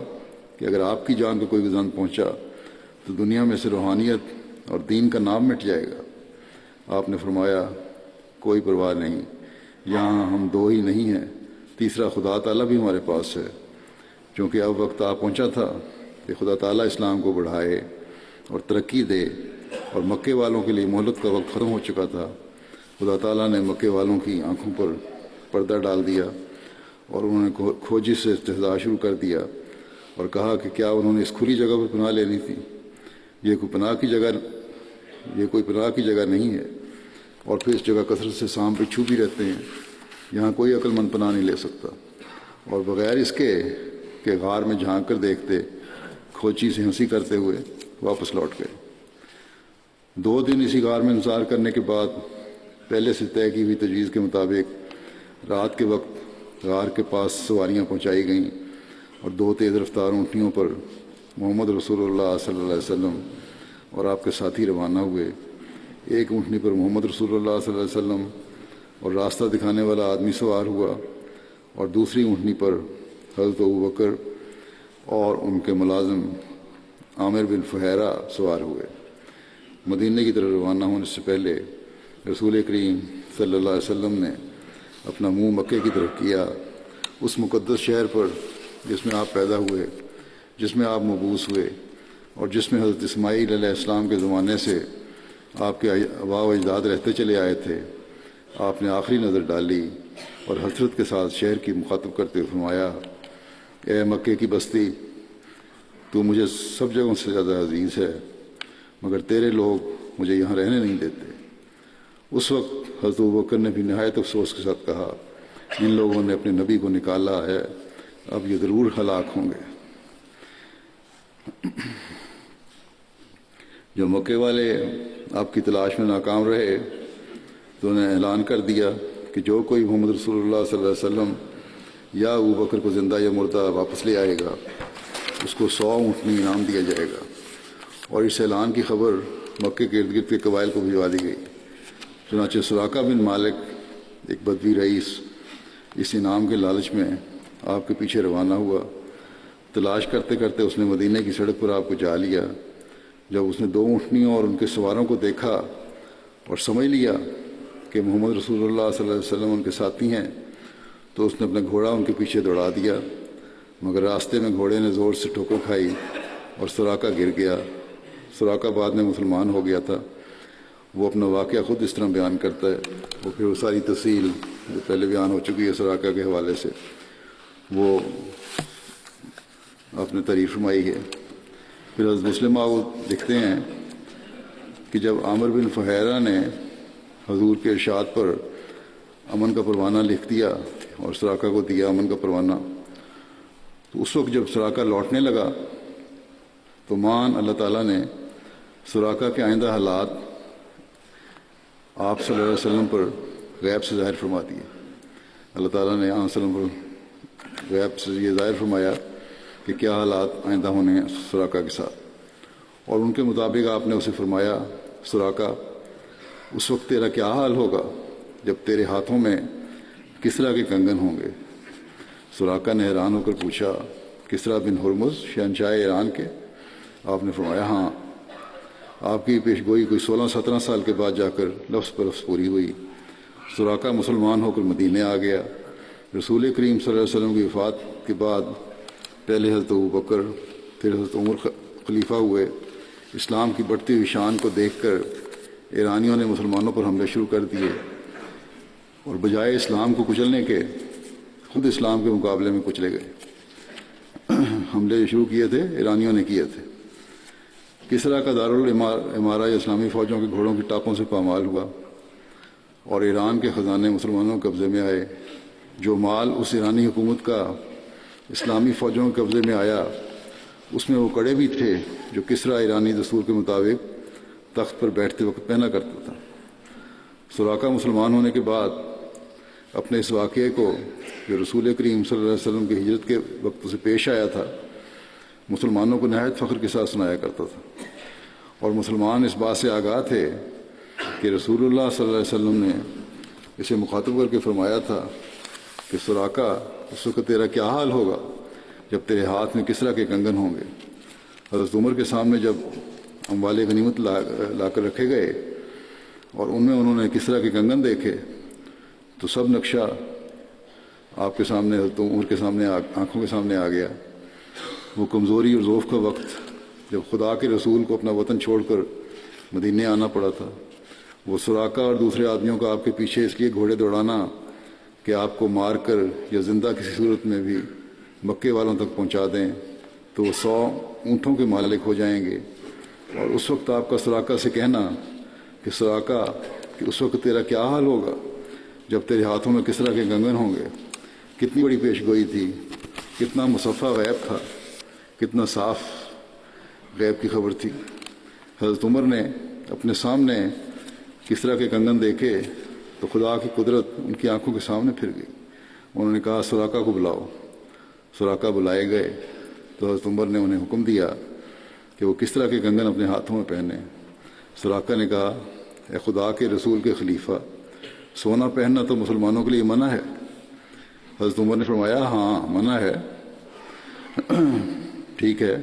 کہ اگر آپ کی جان کو کوئی گزن پہنچا تو دنیا میں سے روحانیت اور دین کا نام مٹ جائے گا۔ آپ نے فرمایا کوئی پرواہ نہیں، یہاں ہم دو ہی نہیں ہیں، تیسرا خدا تعالیٰ بھی ہمارے پاس ہے، کیونکہ اب وقت آ پہنچا تھا کہ خدا تعالیٰ اسلام کو بڑھائے اور ترقی دے، اور مکے والوں کے لیے مہلت کا وقت ختم ہو چکا تھا۔ خدا تعالیٰ نے مکے والوں کی آنکھوں پر پردہ ڈال دیا اور انہوں نے کھوجی سے استہزاء شروع کر دیا اور کہا کہ کیا انہوں نے اس کھلی جگہ پر پناہ لینی تھی؟ یہ کوئی پناہ کی جگہ نہیں ہے، اور پھر اس جگہ کثرت سے سانپ بچھو بھی رہتے ہیں، یہاں کوئی عقل مند پناہ نہیں لے سکتا۔ اور بغیر اس کے کہ غار میں جھانک کر دیکھتے، کھوچی سے ہنسی کرتے ہوئے واپس لوٹ گئے۔ 2 دن اسی غار میں انتظار کرنے کے بعد پہلے سے طے کی ہوئی تجویز کے مطابق رات کے وقت غار کے پاس سواریاں پہنچائی گئیں، اور 2 تیز رفتار اونٹنیوں پر محمد رسول اللہ صلی اللہ علیہ وسلم اور آپ کے ساتھی روانہ ہوئے۔ ایک اونٹنی پر محمد رسول اللہ صلی اللہ علیہ وسلم اور راستہ دکھانے والا آدمی سوار ہوا، اور دوسری اونٹنی پر حضرت ابو بکر اور ان کے ملازم عامر بن فہیرہ سوار ہوئے۔ مدینے کی طرف روانہ ہونے سے پہلے رسول کریم صلی اللہ علیہ وسلم نے اپنا منہ مکے کی طرف کیا، اس مقدس شہر پر جس میں آپ پیدا ہوئے، جس میں آپ مبعوث ہوئے، اور جس میں حضرت اسماعیل علیہ السلام کے زمانے سے آپ کے آباء و اجداد رہتے چلے آئے تھے۔ آپ نے آخری نظر ڈالی اور حسرت کے ساتھ شہر کی مخاطب کرتے ہوئے فرمایا اے مکے کی بستی، تو مجھے سب جگہوں سے زیادہ عزیز ہے، مگر تیرے لوگ مجھے یہاں رہنے نہیں دیتے۔ اس وقت حضرت ابوبکر نے بھی نہایت افسوس کے ساتھ کہا ان لوگوں نے اپنے نبی کو نکالا ہے، اب یہ ضرور ہلاک ہوں گے۔ جب مکے والے آپ کی تلاش میں ناکام رہے تو انہیں اعلان کر دیا کہ جو کوئی محمد رسول اللہ صلی اللہ علیہ وسلم یا ابو بکر کو زندہ یا مردہ واپس لے آئے گا اس کو 100 اونٹنی انعام دیا جائے گا، اور اس اعلان کی خبر مکے کے ارد گرد کے قبائل کو بھجوا دی گئی۔ چنانچہ سراقہ بن مالک ایک بدوی رئیس اس انعام کے لالچ میں آپ کے پیچھے روانہ ہوا۔ تلاش کرتے کرتے اس نے مدینے کی سڑک پر آپ کو جا لیا۔ جب اس نے 2 اونٹنیوں اور ان کے سواروں کو دیکھا اور سمجھ لیا کہ محمد رسول اللہ صلی اللہ علیہ وسلم ان کے ساتھی ہیں تو اس نے اپنا گھوڑا ان کے پیچھے دوڑا دیا، مگر راستے میں گھوڑے نے زور سے ٹھوکر کھائی اور سراقہ گر گیا۔ سراقہ بعد میں مسلمان ہو گیا تھا۔ وہ اپنا واقعہ خود اس طرح بیان کرتا ہے، وہ پھر وہ ساری تفصیل جو پہلے بیان ہو چکی ہے سراقہ کے حوالے سے وہ آپ نے تعریف فرمائی ہے۔ پھر حضرت مسلم لکھتے ہیں کہ جب عامر بن فہیرہ نے حضور کے ارشاد پر امن کا پروانہ لکھ دیا اور سراقہ کو دیا امن کا پروانہ، تو اس وقت جب سراقہ لوٹنے لگا تو مان اللہ تعالیٰ نے سراقہ کے آئندہ حالات آپ صلی اللہ علیہ وسلم پر غیب سے ظاہر فرما دیے۔ اللہ تعالیٰ نے آپ صلی اللہ علیہ وسلم پر غیب سے یہ ظاہر فرمایا کہ کیا حالات آئندہ ہونے ہیں سراقہ کے ساتھ، اور ان کے مطابق آپ نے اسے فرمایا سراقہ اس وقت تیرا کیا حال ہوگا جب تیرے ہاتھوں میں کسریٰ کے کنگن ہوں گے۔ سراقہ نے حیران ہو کر پوچھا کسریٰ بن ہرمز شہنشاہ ایران کے؟ آپ نے فرمایا ہاں۔ آپ کی پیش گوئی کوئی 16-17 سال کے بعد جا کر لفظ پر لفظ پوری ہوئی۔ سراقہ مسلمان ہو کر مدینے آ گیا۔ رسول کریم صلی اللہ علیہ وسلم کی وفات کے بعد پہلے حضرت ابو بکر پھر حضرت عمر خلیفہ ہوئے۔ اسلام کی بڑھتی ہوئی شان کو دیکھ کر ایرانیوں نے مسلمانوں پر حملے شروع کر دیے اور بجائے اسلام کو کچلنے کے خود اسلام کے مقابلے میں کچلے گئے۔ حملے جو شروع کیے تھے ایرانیوں نے کیے تھے۔ کسرا کا دارالامارہ اسلامی فوجوں کے گھوڑوں کی ٹاپوں سے پامال ہوا اور ایران کے خزانے مسلمانوں کے قبضے میں آئے۔ جو مال اس ایرانی حکومت کا اسلامی فوجوں کے قبضے میں آیا اس میں وہ کڑے بھی تھے جو کسرا ایرانی دستور کے مطابق تخت پر بیٹھتے وقت پہنا کرتا تھا۔ سراقہ مسلمان ہونے کے بعد اپنے اس واقعے کو جو رسول کریم صلی اللہ علیہ وسلم کی ہجرت کے وقت سے پیش آیا تھا مسلمانوں کو نہایت فخر کے ساتھ سنایا کرتا تھا، اور مسلمان اس بات سے آگاہ تھے کہ رسول اللہ صلی اللہ علیہ وسلم نے اسے مخاطب کر کے فرمایا تھا کہ سراقہ اس وقت تیرا کیا حال ہوگا جب تیرے ہاتھ میں کسرا کے کنگن ہوں گے۔ حضرت عمر کے سامنے جب اموال غنیمت لا کر رکھے گئے اور ان میں انہوں نے کسرا کے کنگن دیکھے تو سب نقشہ آپ کے سامنے، حضرت عمر کے سامنے آنکھوں کے سامنے آ گیا۔ وہ کمزوری اور ضعف کا وقت جب خدا کے رسول کو اپنا وطن چھوڑ کر مدینے آنا پڑا تھا، وہ سراقہ اور دوسرے آدمیوں کا آپ کے پیچھے اس لیے گھوڑے دوڑانا کہ آپ کو مار کر یا زندہ کسی صورت میں بھی مکے والوں تک پہنچا دیں تو وہ 100 اونٹوں کے مالک ہو جائیں گے، اور اس وقت آپ کا سراقہ سے کہنا کہ سراقہ کہ اس وقت تیرا کیا حال ہوگا جب تیرے ہاتھوں میں کسرا کے کنگن ہوں گے، کتنی بڑی پیش گوئی تھی، کتنا مصفہ غیب تھا، کتنا صاف غیب کی خبر تھی۔ حضرت عمر نے اپنے سامنے کسرا کے کنگن دیکھے تو خدا کی قدرت ان کی آنکھوں کے سامنے پھر گئی۔ انہوں نے کہا سراقہ کو بلاؤ۔ سراقہ بلائے گئے تو حضرت عمر نے انہیں حکم دیا کہ وہ کسرا کے کنگن اپنے ہاتھوں میں پہنے۔ سراقہ نے کہا اے خدا کے رسول کے خلیفہ، سونا پہننا تو مسلمانوں کے لیے منع ہے۔ حضرت عمر نے فرمایا ہاں منع ہے، ٹھیک ہے،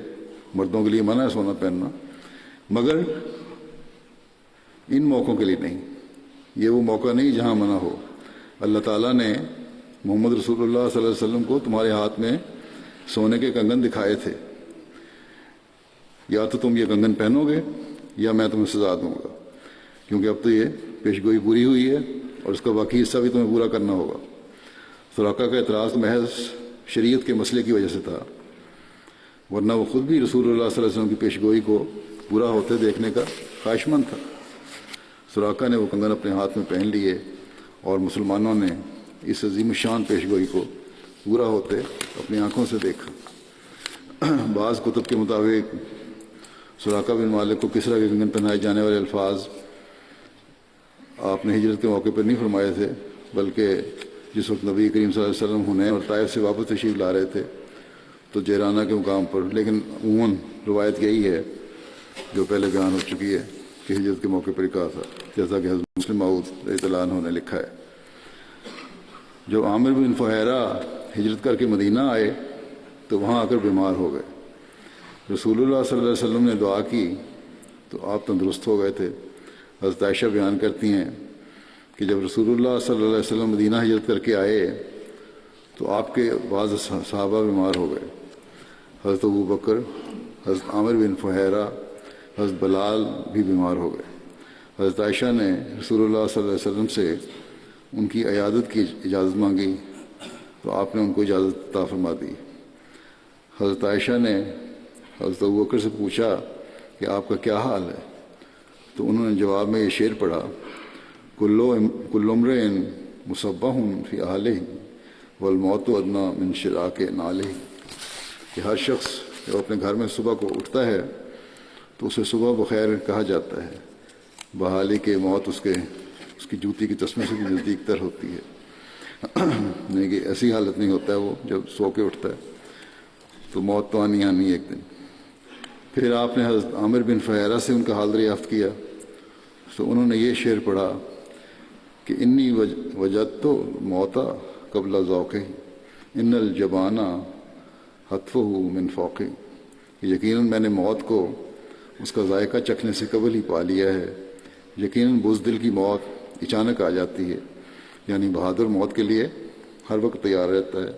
مردوں کے لیے منع ہے سونا پہننا، مگر ان موقعوں کے لیے نہیں، یہ وہ موقع نہیں جہاں منع ہو۔ اللہ تعالیٰ نے محمد رسول اللہ صلی اللہ علیہ وسلم کو تمہارے ہاتھ میں سونے کے کنگن دکھائے تھے، یا تو تم یہ کنگن پہنو گے یا میں تمہیں سزا دوں گا، کیونکہ اب تو یہ پیش گوئی پوری ہوئی ہے اور اس کا باقی حصہ بھی تمہیں پورا کرنا ہوگا۔ سراقہ کا اعتراض محض شریعت کے مسئلے کی وجہ سے تھا، ورنہ وہ خود بھی رسول اللہ صلی اللہ علیہ وسلم کی پیش گوئی کو پورا ہوتے دیکھنے کا خواہش مند تھا۔ سراقہ نے وہ کنگن اپنے ہاتھ میں پہن لیے اور مسلمانوں نے اس عظیم شان پیش گوئی کو پورا ہوتے اپنی آنکھوں سے دیکھا۔ بعض کتب کے مطابق سراقہ بن مالک کو کسرا کے کنگن پہنائے جانے والے الفاظ آپ نے ہجرت کے موقع پر نہیں فرمائے تھے، بلکہ جس وقت نبی کریم صلی اللہ علیہ وسلم حنین اور طائف سے واپس تشریف لا رہے تھے تو جیرانہ کے مقام پر، لیکن عموماً روایت یہی ہے جو پہلے بیان ہو چکی ہے کہ ہجرت کے موقع پر ہی کہا تھا، جیسا کہ حضرت مسلم موعود رضی اللہ عنہ نے لکھا ہے۔ جب عامر بن فہیرہ ہجرت کر کے مدینہ آئے تو وہاں آ کر بیمار ہو گئے۔ رسول اللہ صلی اللہ علیہ وسلم نے دعا کی تو آپ تندرست ہو گئے تھے۔ حضرت عائشہ بیان کرتی ہیں کہ جب رسول اللہ صلی اللہ علیہ وسلم مدینہ ہجرت کر کے آئے تو آپ کے بعض صحابہ بیمار ہو گئے، حضرت ابو بکر، حضرت عامر بن فہیرہ، حضرت بلال بھی بیمار ہو گئے۔ حضرت عائشہ نے رسول اللہ صلی اللہ علیہ وسلم سے ان کی عیادت کی اجازت مانگی تو آپ نے ان کو اجازت عطا فرما دی۔ حضرت عائشہ نے حضرت ابو بکر سے پوچھا کہ آپ کا کیا حال ہے، تو انہوں نے جواب میں یہ شعر پڑھا، کل امرئ مصبح فی اہلہ والموت ادنیٰ من شراک نعلہ، کہ ہر شخص جب اپنے گھر میں صبح کو اٹھتا ہے تو اسے صبح بخیر کہا جاتا ہے، بحالی کے موت اس کی جوتی کی تسمے سے بھی نزدیک تر ہوتی ہے، نہیں کہ ایسی حالت نہیں ہوتا ہے وہ جب سو کے اٹھتا ہے، تو موت تو آنی ایک دن۔ پھر آپ نے حضرت عامر بن فہیرہ سے ان کا حال دریافت کیا تو انہوں نے یہ شعر پڑھا کہ انی وجدت موتا قبل ذوقہ ان الجبانہ حتفہ من فوقہ، یقیناً میں نے موت کو اس کا ذائقہ چکھنے سے قبل ہی پا لیا ہے۔ یقیناً بزدل کی موت اچانک آ جاتی ہے، یعنی بہادر موت کے لیے ہر وقت تیار رہتا ہے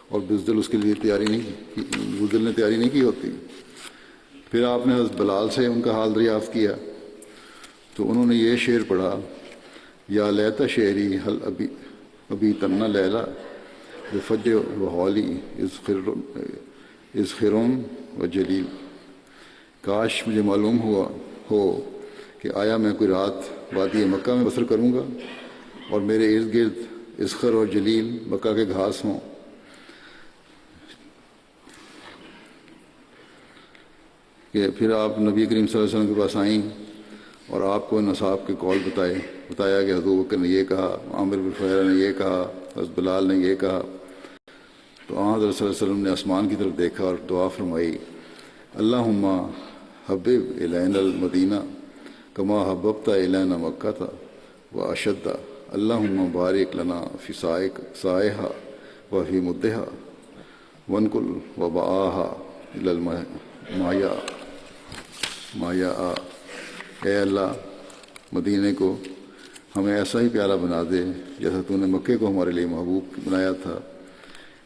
اور بزدل اس کے لیے بزدل نے تیاری نہیں کی ہوتی۔ پھر آپ نے حضرت بلال سے ان کا حال دریافت کیا تو انہوں نے یہ شعر پڑھا، یا لیتا شعری حل ابھی تنّا لیلا بفج و حولی از خرون و جلیل، کاش مجھے معلوم ہو کہ آیا میں کوئی رات وادی مکہ میں بسر کروں گا اور میرے ارد گرد اذخر اور جلیل مکہ کے گھاس ہوں۔ کہ پھر آپ نبی کریم صلی اللہ علیہ وسلم کے پاس آئیں اور آپ کو نصاب کے قول بتایا کہ حضور بکر نے یہ کہا، عامر بن فہیرہ نے یہ کہا، حضرت بلال نے یہ کہا، تو حضرت صلی اللہ علیہ وسلم نے آسمان کی طرف دیکھا اور دعا فرمائی، اللہم حبب الینا المدینہ کما حببت الینا مکہ و اشد، اللہم بارک لنا فی سائہا و فی مدہا ونقل وبآہا الی المایا۔ اے اللہ مدینے کو ہمیں ایسا ہی پیارا بنا دے جیسا تو نے مکے کو ہمارے لیے محبوب بنایا تھا،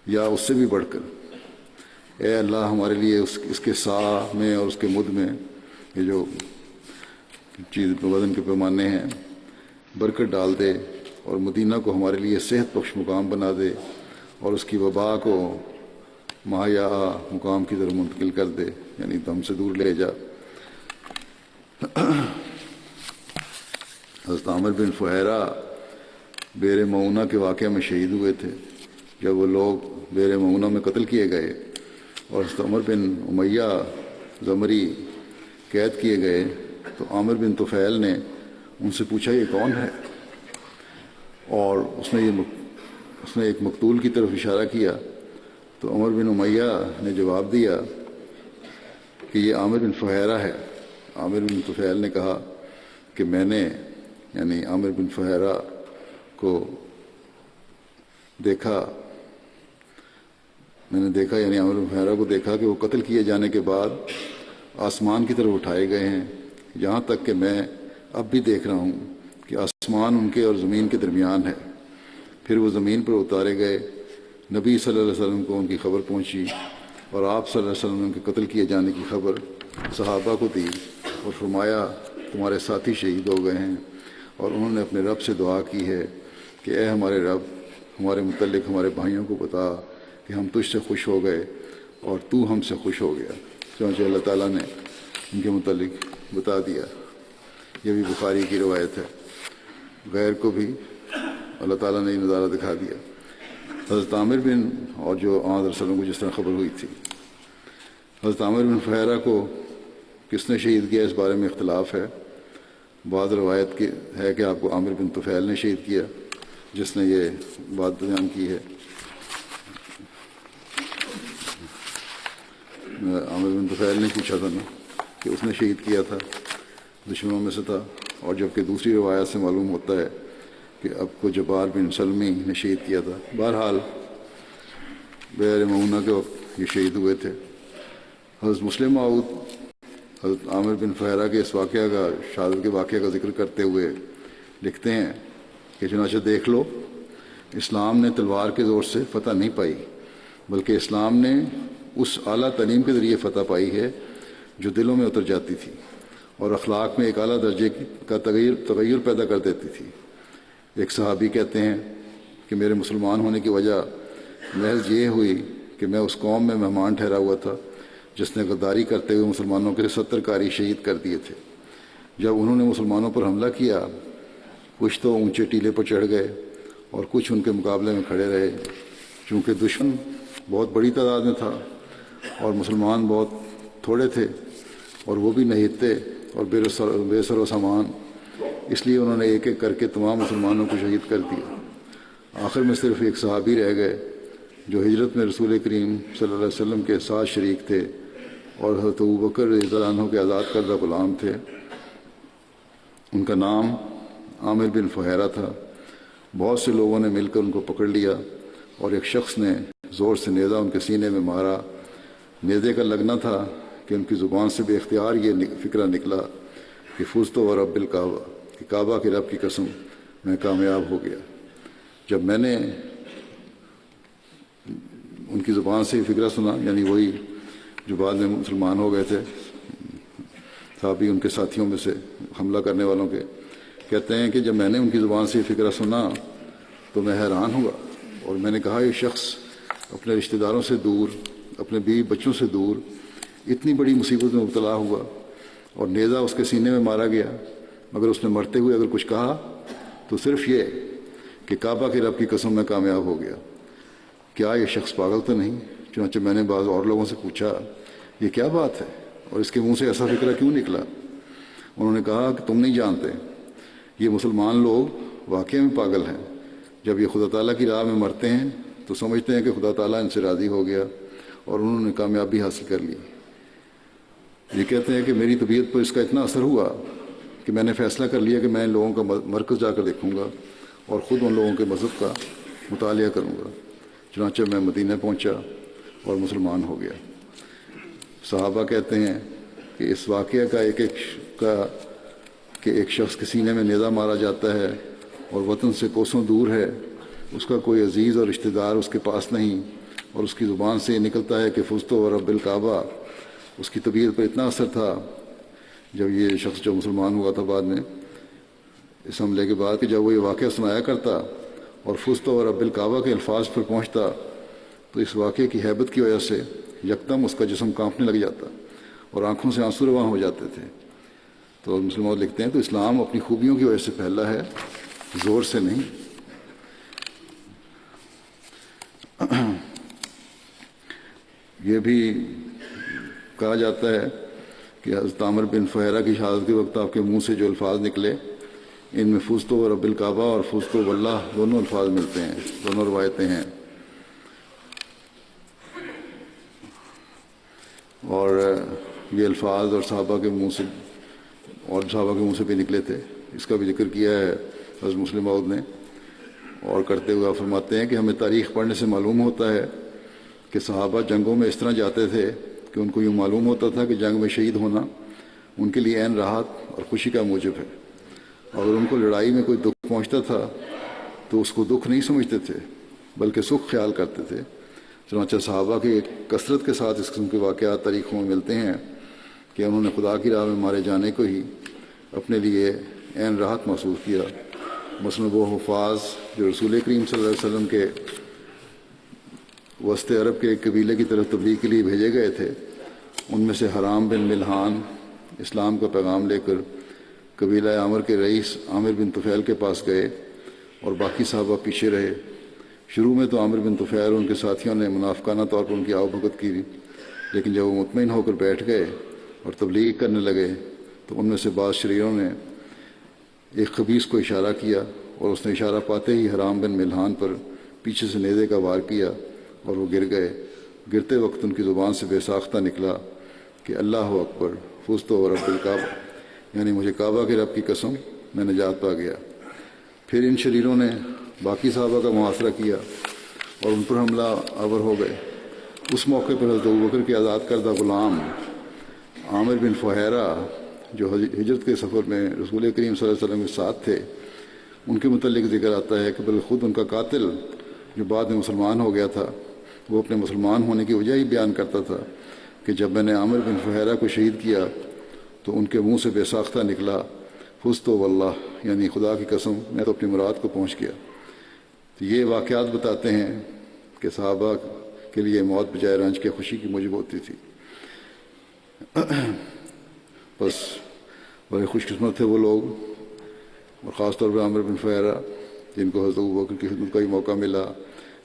یا اس سے بھی بڑھ کر۔ اے اللہ ہمارے لیے اس کے سا میں اور اس کے مد میں، یہ جو چیز وزن کے پیمانے ہیں، برکت ڈال دے، اور مدینہ کو ہمارے لیے صحت بخش مقام بنا دے، اور اس کی وبا کو مایا مقام کی طرف منتقل کر دے، یعنی ہم سے دور لے جا۔ حضرت عامر بن فہیرہ بیر معونہ کے واقعہ میں شہید ہوئے تھے۔ جب وہ لوگ بیر معونہ میں قتل کیے گئے اور حضرت عمر بن امیہ زمری قید کیے گئے، تو عامر بن طفیل نے ان سے پوچھا یہ کون ہے، اور اس نے ایک مقتول کی طرف اشارہ کیا، تو عمر بن امیہ نے جواب دیا کہ یہ عامر بن فہیرہ ہے۔ عامر بن طفیل نے کہا کہ میں نے یعنی عامر بن فہیرہ کو دیکھا، میں نے دیکھا یعنی عامر بن فہیرہ کو دیکھا کہ وہ قتل کیے جانے کے بعد آسمان کی طرف اٹھائے گئے ہیں، یہاں تک کہ میں اب بھی دیکھ رہا ہوں کہ آسمان ان کے اور زمین کے درمیان ہے۔ پھر وہ زمین پر اتارے گئے، نبی صلی اللہ علیہ وسلم کو ان کی خبر پہنچی، اور آپ صلی اللہ علیہ وسلم نے ان کے قتل کیے جانے کی خبر صحابہ کو دی اور فرمایا تمہارے ساتھی شہید ہو گئے ہیں، اور انہوں نے اپنے رب سے دعا کی ہے کہ اے ہمارے رب، ہمارے متعلق ہمارے بھائیوں کو بتا کہ ہم تجھ سے خوش ہو گئے اور تو ہم سے خوش ہو گیا۔ چنانچہ اللہ تعالیٰ نے ان کے متعلق بتا دیا۔ یہ بھی بخاری کی روایت ہے۔ غیر کو بھی اللہ تعالیٰ نے یہ نظارہ دکھا دیا۔ حضرت عامر بن اور جو حضرت صلی اللہ علیہ وسلم کو جس طرح خبر ہوئی تھی، حضرت عامر بن فہیرہ کو کس نے شہید کیا اس بارے میں اختلاف ہے۔ بعض روایت کی ہے کہ آپ کو عامر بن طفیل نے شہید کیا، جس نے یہ بات بیان کی ہے۔ عامر بن طفیل نے پوچھا تھا نا کہ اس نے شہید کیا تھا، دشمنوں میں سے تھا، اور جبکہ دوسری روایت سے معلوم ہوتا ہے کہ اب کو جبار بن سلمی نے شہید کیا تھا۔ بہرحال بیر معونہ کے وقت یہ شہید ہوئے تھے۔ حضرت مسلم موعود حضرت عامر بن فہیرہ کے اس واقعہ کا، شہادت کے واقعہ کا ذکر کرتے ہوئے لکھتے ہیں کہ چنانچہ دیکھ لو، اسلام نے تلوار کے زور سے فتح نہیں پائی، بلکہ اسلام نے اس اعلیٰ تعلیم کے ذریعے فتح پائی ہے جو دلوں میں اتر جاتی تھی اور اخلاق میں ایک اعلیٰ درجے کا تغیر پیدا کر دیتی تھی۔ ایک صحابی کہتے ہیں کہ میرے مسلمان ہونے کی وجہ محض یہ ہوئی کہ میں اس قوم میں مہمان ٹھہرا ہوا تھا جس نے غداری کرتے ہوئے مسلمانوں کے 70 قاری شہید کر دیے تھے۔ جب انہوں نے مسلمانوں پر حملہ کیا، کچھ تو اونچے ٹیلے پر چڑھ گئے اور کچھ ان کے مقابلے میں کھڑے رہے۔ چونکہ دشمن بہت بڑی تعداد میں تھا اور مسلمان بہت تھوڑے تھے، اور وہ بھی نہیتے اور بے سر و سامان، اس لیے انہوں نے ایک ایک کر کے تمام مسلمانوں کو شہید کر دیا۔ آخر میں صرف ایک صحابی رہ گئے جو ہجرت میں رسول کریم صلی اللہ علیہ وسلم کے ساتھ شریک تھے اور حضرت ابوبکر رضی اللہ عنہ کے آزاد کردہ غلام تھے۔ ان کا نام عامر بن فہیرہ تھا۔ بہت سے لوگوں نے مل کر ان کو پکڑ لیا اور ایک شخص نے زور سے نیزہ ان کے سینے میں مارا۔ نیزے کا لگنا تھا کہ ان کی زبان سے بے اختیار یہ فکرہ نکلا کہ فزت و رب الکعبہ، کہ کعبہ کے رب کی قسم میں کامیاب ہو گیا۔ جب میں نے ان کی زبان سے فکرہ سنا، یعنی وہی جو بعد میں مسلمان ہو گئے تھے، صحابی ان کے ساتھیوں میں سے حملہ کرنے والوں کے، کہتے ہیں کہ جب میں نے ان کی زبان سے یہ فقرہ سنا تو میں حیران ہوا، اور میں نے کہا یہ شخص اپنے رشتہ داروں سے دور، اپنے بیوی بچوں سے دور اتنی بڑی مصیبت میں مبتلا ہوا اور نیزہ اس کے سینے میں مارا گیا، مگر اس نے مرتے ہوئے اگر کچھ کہا تو صرف یہ کہ کعبہ کے رب کی قسم میں کامیاب ہو گیا، کیا یہ شخص پاگل تو نہیں؟ چنانچہ میں نے بعض اور لوگوں سے پوچھا یہ کیا بات ہے اور اس کے منہ سے ایسا فقرہ کیوں نکلا؟ انہوں نے کہا کہ تم نہیں جانتے، یہ مسلمان لوگ واقعی میں پاگل ہیں، جب یہ خدا تعالیٰ کی راہ میں مرتے ہیں تو سمجھتے ہیں کہ خدا تعالیٰ ان سے راضی ہو گیا اور انہوں نے کامیابی حاصل کر لی۔ یہ کہتے ہیں کہ میری طبیعت پر اس کا اتنا اثر ہوا کہ میں نے فیصلہ کر لیا کہ میں ان لوگوں کا مرکز جا کر دیکھوں گا اور خود ان لوگوں کے مذہب کا مطالعہ کروں گا۔ چنانچہ میں مدینہ پہنچا اور مسلمان ہو گیا۔ صحابہ کہتے ہیں کہ اس واقعہ کہ ایک شخص کے سینے میں نیزہ مارا جاتا ہے اور وطن سے کوسوں دور ہے، اس کا کوئی عزیز اور رشتہ دار اس کے پاس نہیں، اور اس کی زبان سے یہ نکلتا ہے کہ فزت و رب الکعبہ، اس کی طبیعت پر اتنا اثر تھا جب یہ شخص جو مسلمان ہوا تھا بعد میں اس حملے کے بعد، کہ جب وہ یہ واقعہ سنایا کرتا اور فزت و رب الکعبہ کے الفاظ پر پہنچتا تو اس واقعے کی ہیبت کی وجہ سے یکدم اس کا جسم کانپنے لگ جاتا اور آنکھوں سے آنسو رواں ہو جاتے تھے۔ تو مسلمان لکھتے ہیں تو اسلام اپنی خوبیوں کی وجہ سے پھیلا ہے، زور سے نہیں۔ یہ بھی کہا جاتا ہے کہ حضرت عامر بن فہیرہ کی شہادت کے وقت آپ کے منہ سے جو الفاظ نکلے ان میں فزت و رب الکعبہ اور فزت واللہ دونوں الفاظ ملتے ہیں، دونوں روایتیں ہیں۔ اور یہ الفاظ اور صحابہ کے منہ سے بھی نکلے تھے، اس کا بھی ذکر کیا ہے حضرت مسلم موعود نے، اور کرتے ہوئے فرماتے ہیں کہ ہمیں تاریخ پڑھنے سے معلوم ہوتا ہے کہ صحابہ جنگوں میں اس طرح جاتے تھے کہ ان کو یوں معلوم ہوتا تھا کہ جنگ میں شہید ہونا ان کے لیے عین راحت اور خوشی کا موجب ہے، اور اگر ان کو لڑائی میں کوئی دکھ پہنچتا تھا تو اس کو دکھ نہیں سمجھتے تھے بلکہ سکھ خیال کرتے تھے۔ چنانچہ صحابہ کی کثرت کے ساتھ اس قسم کے واقعات تاریخوں میں ملتے ہیں کہ انہوں نے خدا کی راہ میں مارے جانے کو ہی اپنے لیے عین راحت محسوس کیا۔ مثلاً وہ حفاظ جو رسول کریم صلی اللہ علیہ وسلم کے وسط عرب کے ایک قبیلے کی طرف تبلیغ کے لیے بھیجے گئے تھے، ان میں سے حرام بن ملحان اسلام کا پیغام لے کر قبیلہ عامر کے رئیس عامر بن طفیل کے پاس گئے اور باقی صحابہ پیچھے رہے۔ شروع میں تو عامر بن طفیل اور ان کے ساتھیوں نے منافقانہ طور پر ان کی آؤ بھگت کی، لیکن جب وہ مطمئن ہو کر بیٹھ گئے اور تبلیغ کرنے لگے تو ان میں سے بعض شریروں نے ایک خبیث کو اشارہ کیا اور اس نے اشارہ پاتے ہی حرام بن ملحان پر پیچھے سے نیزے کا وار کیا اور وہ گر گئے۔ گرتے وقت ان کی زبان سے بے ساختہ نکلا کہ اللہ اکبر فزت و رب الکعبہ، یعنی مجھے کعبہ کے رب کی قسم میں نجات پا گیا۔ پھر ان شریروں نے باقی صحابہ کا محاصرہ کیا اور ان پر حملہ آور ہو گئے۔ اس موقع پر حضرت ابوبکر کے آزاد کردہ غلام عامر بن فہیرہ جو ہجرت کے سفر میں رسول کریم صلی اللہ علیہ وسلم کے ساتھ تھے، ان کے متعلق ذکر آتا ہے کہ بلکہ خود ان کا قاتل جو بعد میں مسلمان ہو گیا تھا وہ اپنے مسلمان ہونے کی وجہ ہی بیان کرتا تھا کہ جب میں نے عامر بن فہیرہ کو شہید کیا تو ان کے منہ سے بے ساختہ نکلا فزت واللہ، یعنی خدا کی قسم میں تو اپنی مراد کو پہنچ گیا۔ تو یہ واقعات بتاتے ہیں کہ صحابہ کے لیے موت بجائے رنج کے خوشی کی موجب ہوتی تھی۔ بس بڑے خوش قسمت تھے وہ لوگ، اور خاص طور پر عامر بن فہیرہ جن کو حضرت ابوبکر کی خدمت کا بھی موقع ملا،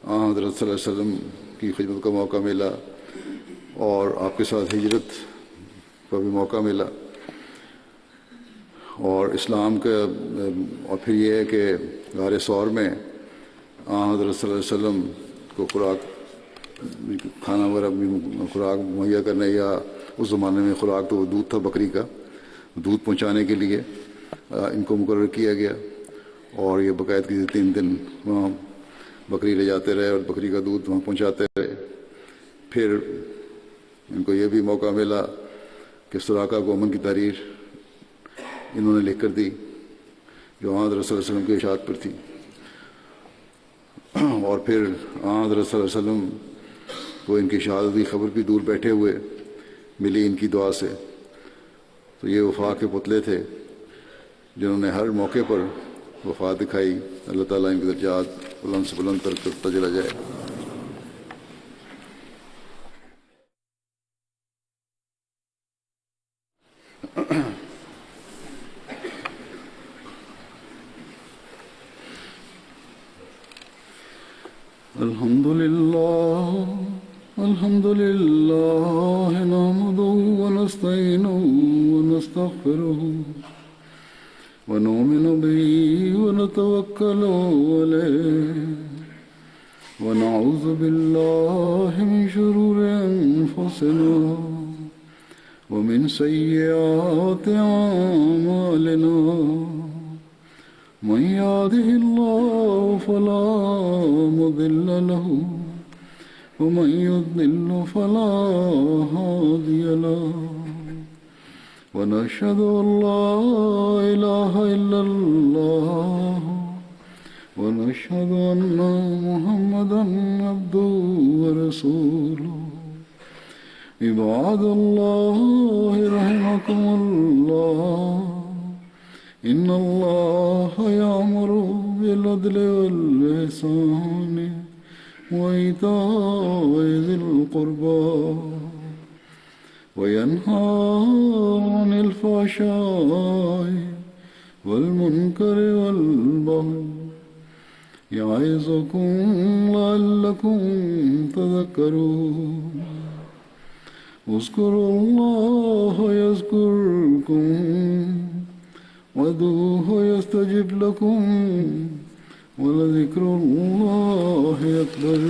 حضرت صلی اللہ علیہ وسلم کی خدمت کا موقع ملا، اور آپ کے ساتھ ہجرت کا بھی موقع ملا، اور اسلام کا، اور پھر یہ ہے کہ غار ثور میں حضرت صلی اللہ علیہ وسلم کو کھانا وغیرہ خوراک مہیا کرنے، یا اس زمانے میں خوراک تو وہ دودھ تھا بکری کا، دودھ پہنچانے کے لیے ان کو مقرر کیا گیا، اور یہ باقاعدگی سے 3 دن وہاں بکری لے جاتے رہے اور بکری کا دودھ وہاں پہنچاتے رہے۔ پھر ان کو یہ بھی موقع ملا کہ سراقہ کو امن کی تحریر انہوں نے لکھ کر دی جو حضرت صلی اللہ علیہ وسلم کی اشاعت پر تھی، اور پھر حضرت صلی اللہ علیہ وسلم کو ان کی شہادت کی خبر بھی دور بیٹھے ہوئے ملی ان کی دعا سے۔ تو تو یہ وفا کے پتلے تھے جنہوں نے ہر موقع پر وفا دکھائی. اللہ تعالیٰ ان کے درجات بلند سے بلند تر کرتا چلا جائے. الحمد لله نحمده ونستعينه ونستغفره ونؤمن به ونتوكل عليه ونعوذ بالله من شرور أنفسنا ومن سيئات أعمالنا من يهده الله فلا مضل له ومن يضلل فلا هادي له ونشهد أن لا إله إلا الله ونشهد أن محمدا عبده ورسوله. عباد الله رحمكم الله إن الله يأمر بالعدل والإحسان وإيتاء ذي القربى وينهى عن الفحشاء والمنكر والبغي يعظكم لعلكم تذكرون. اذكروا الله يذكركم وادعوه يستجب لكم ولذكر الله أكبر.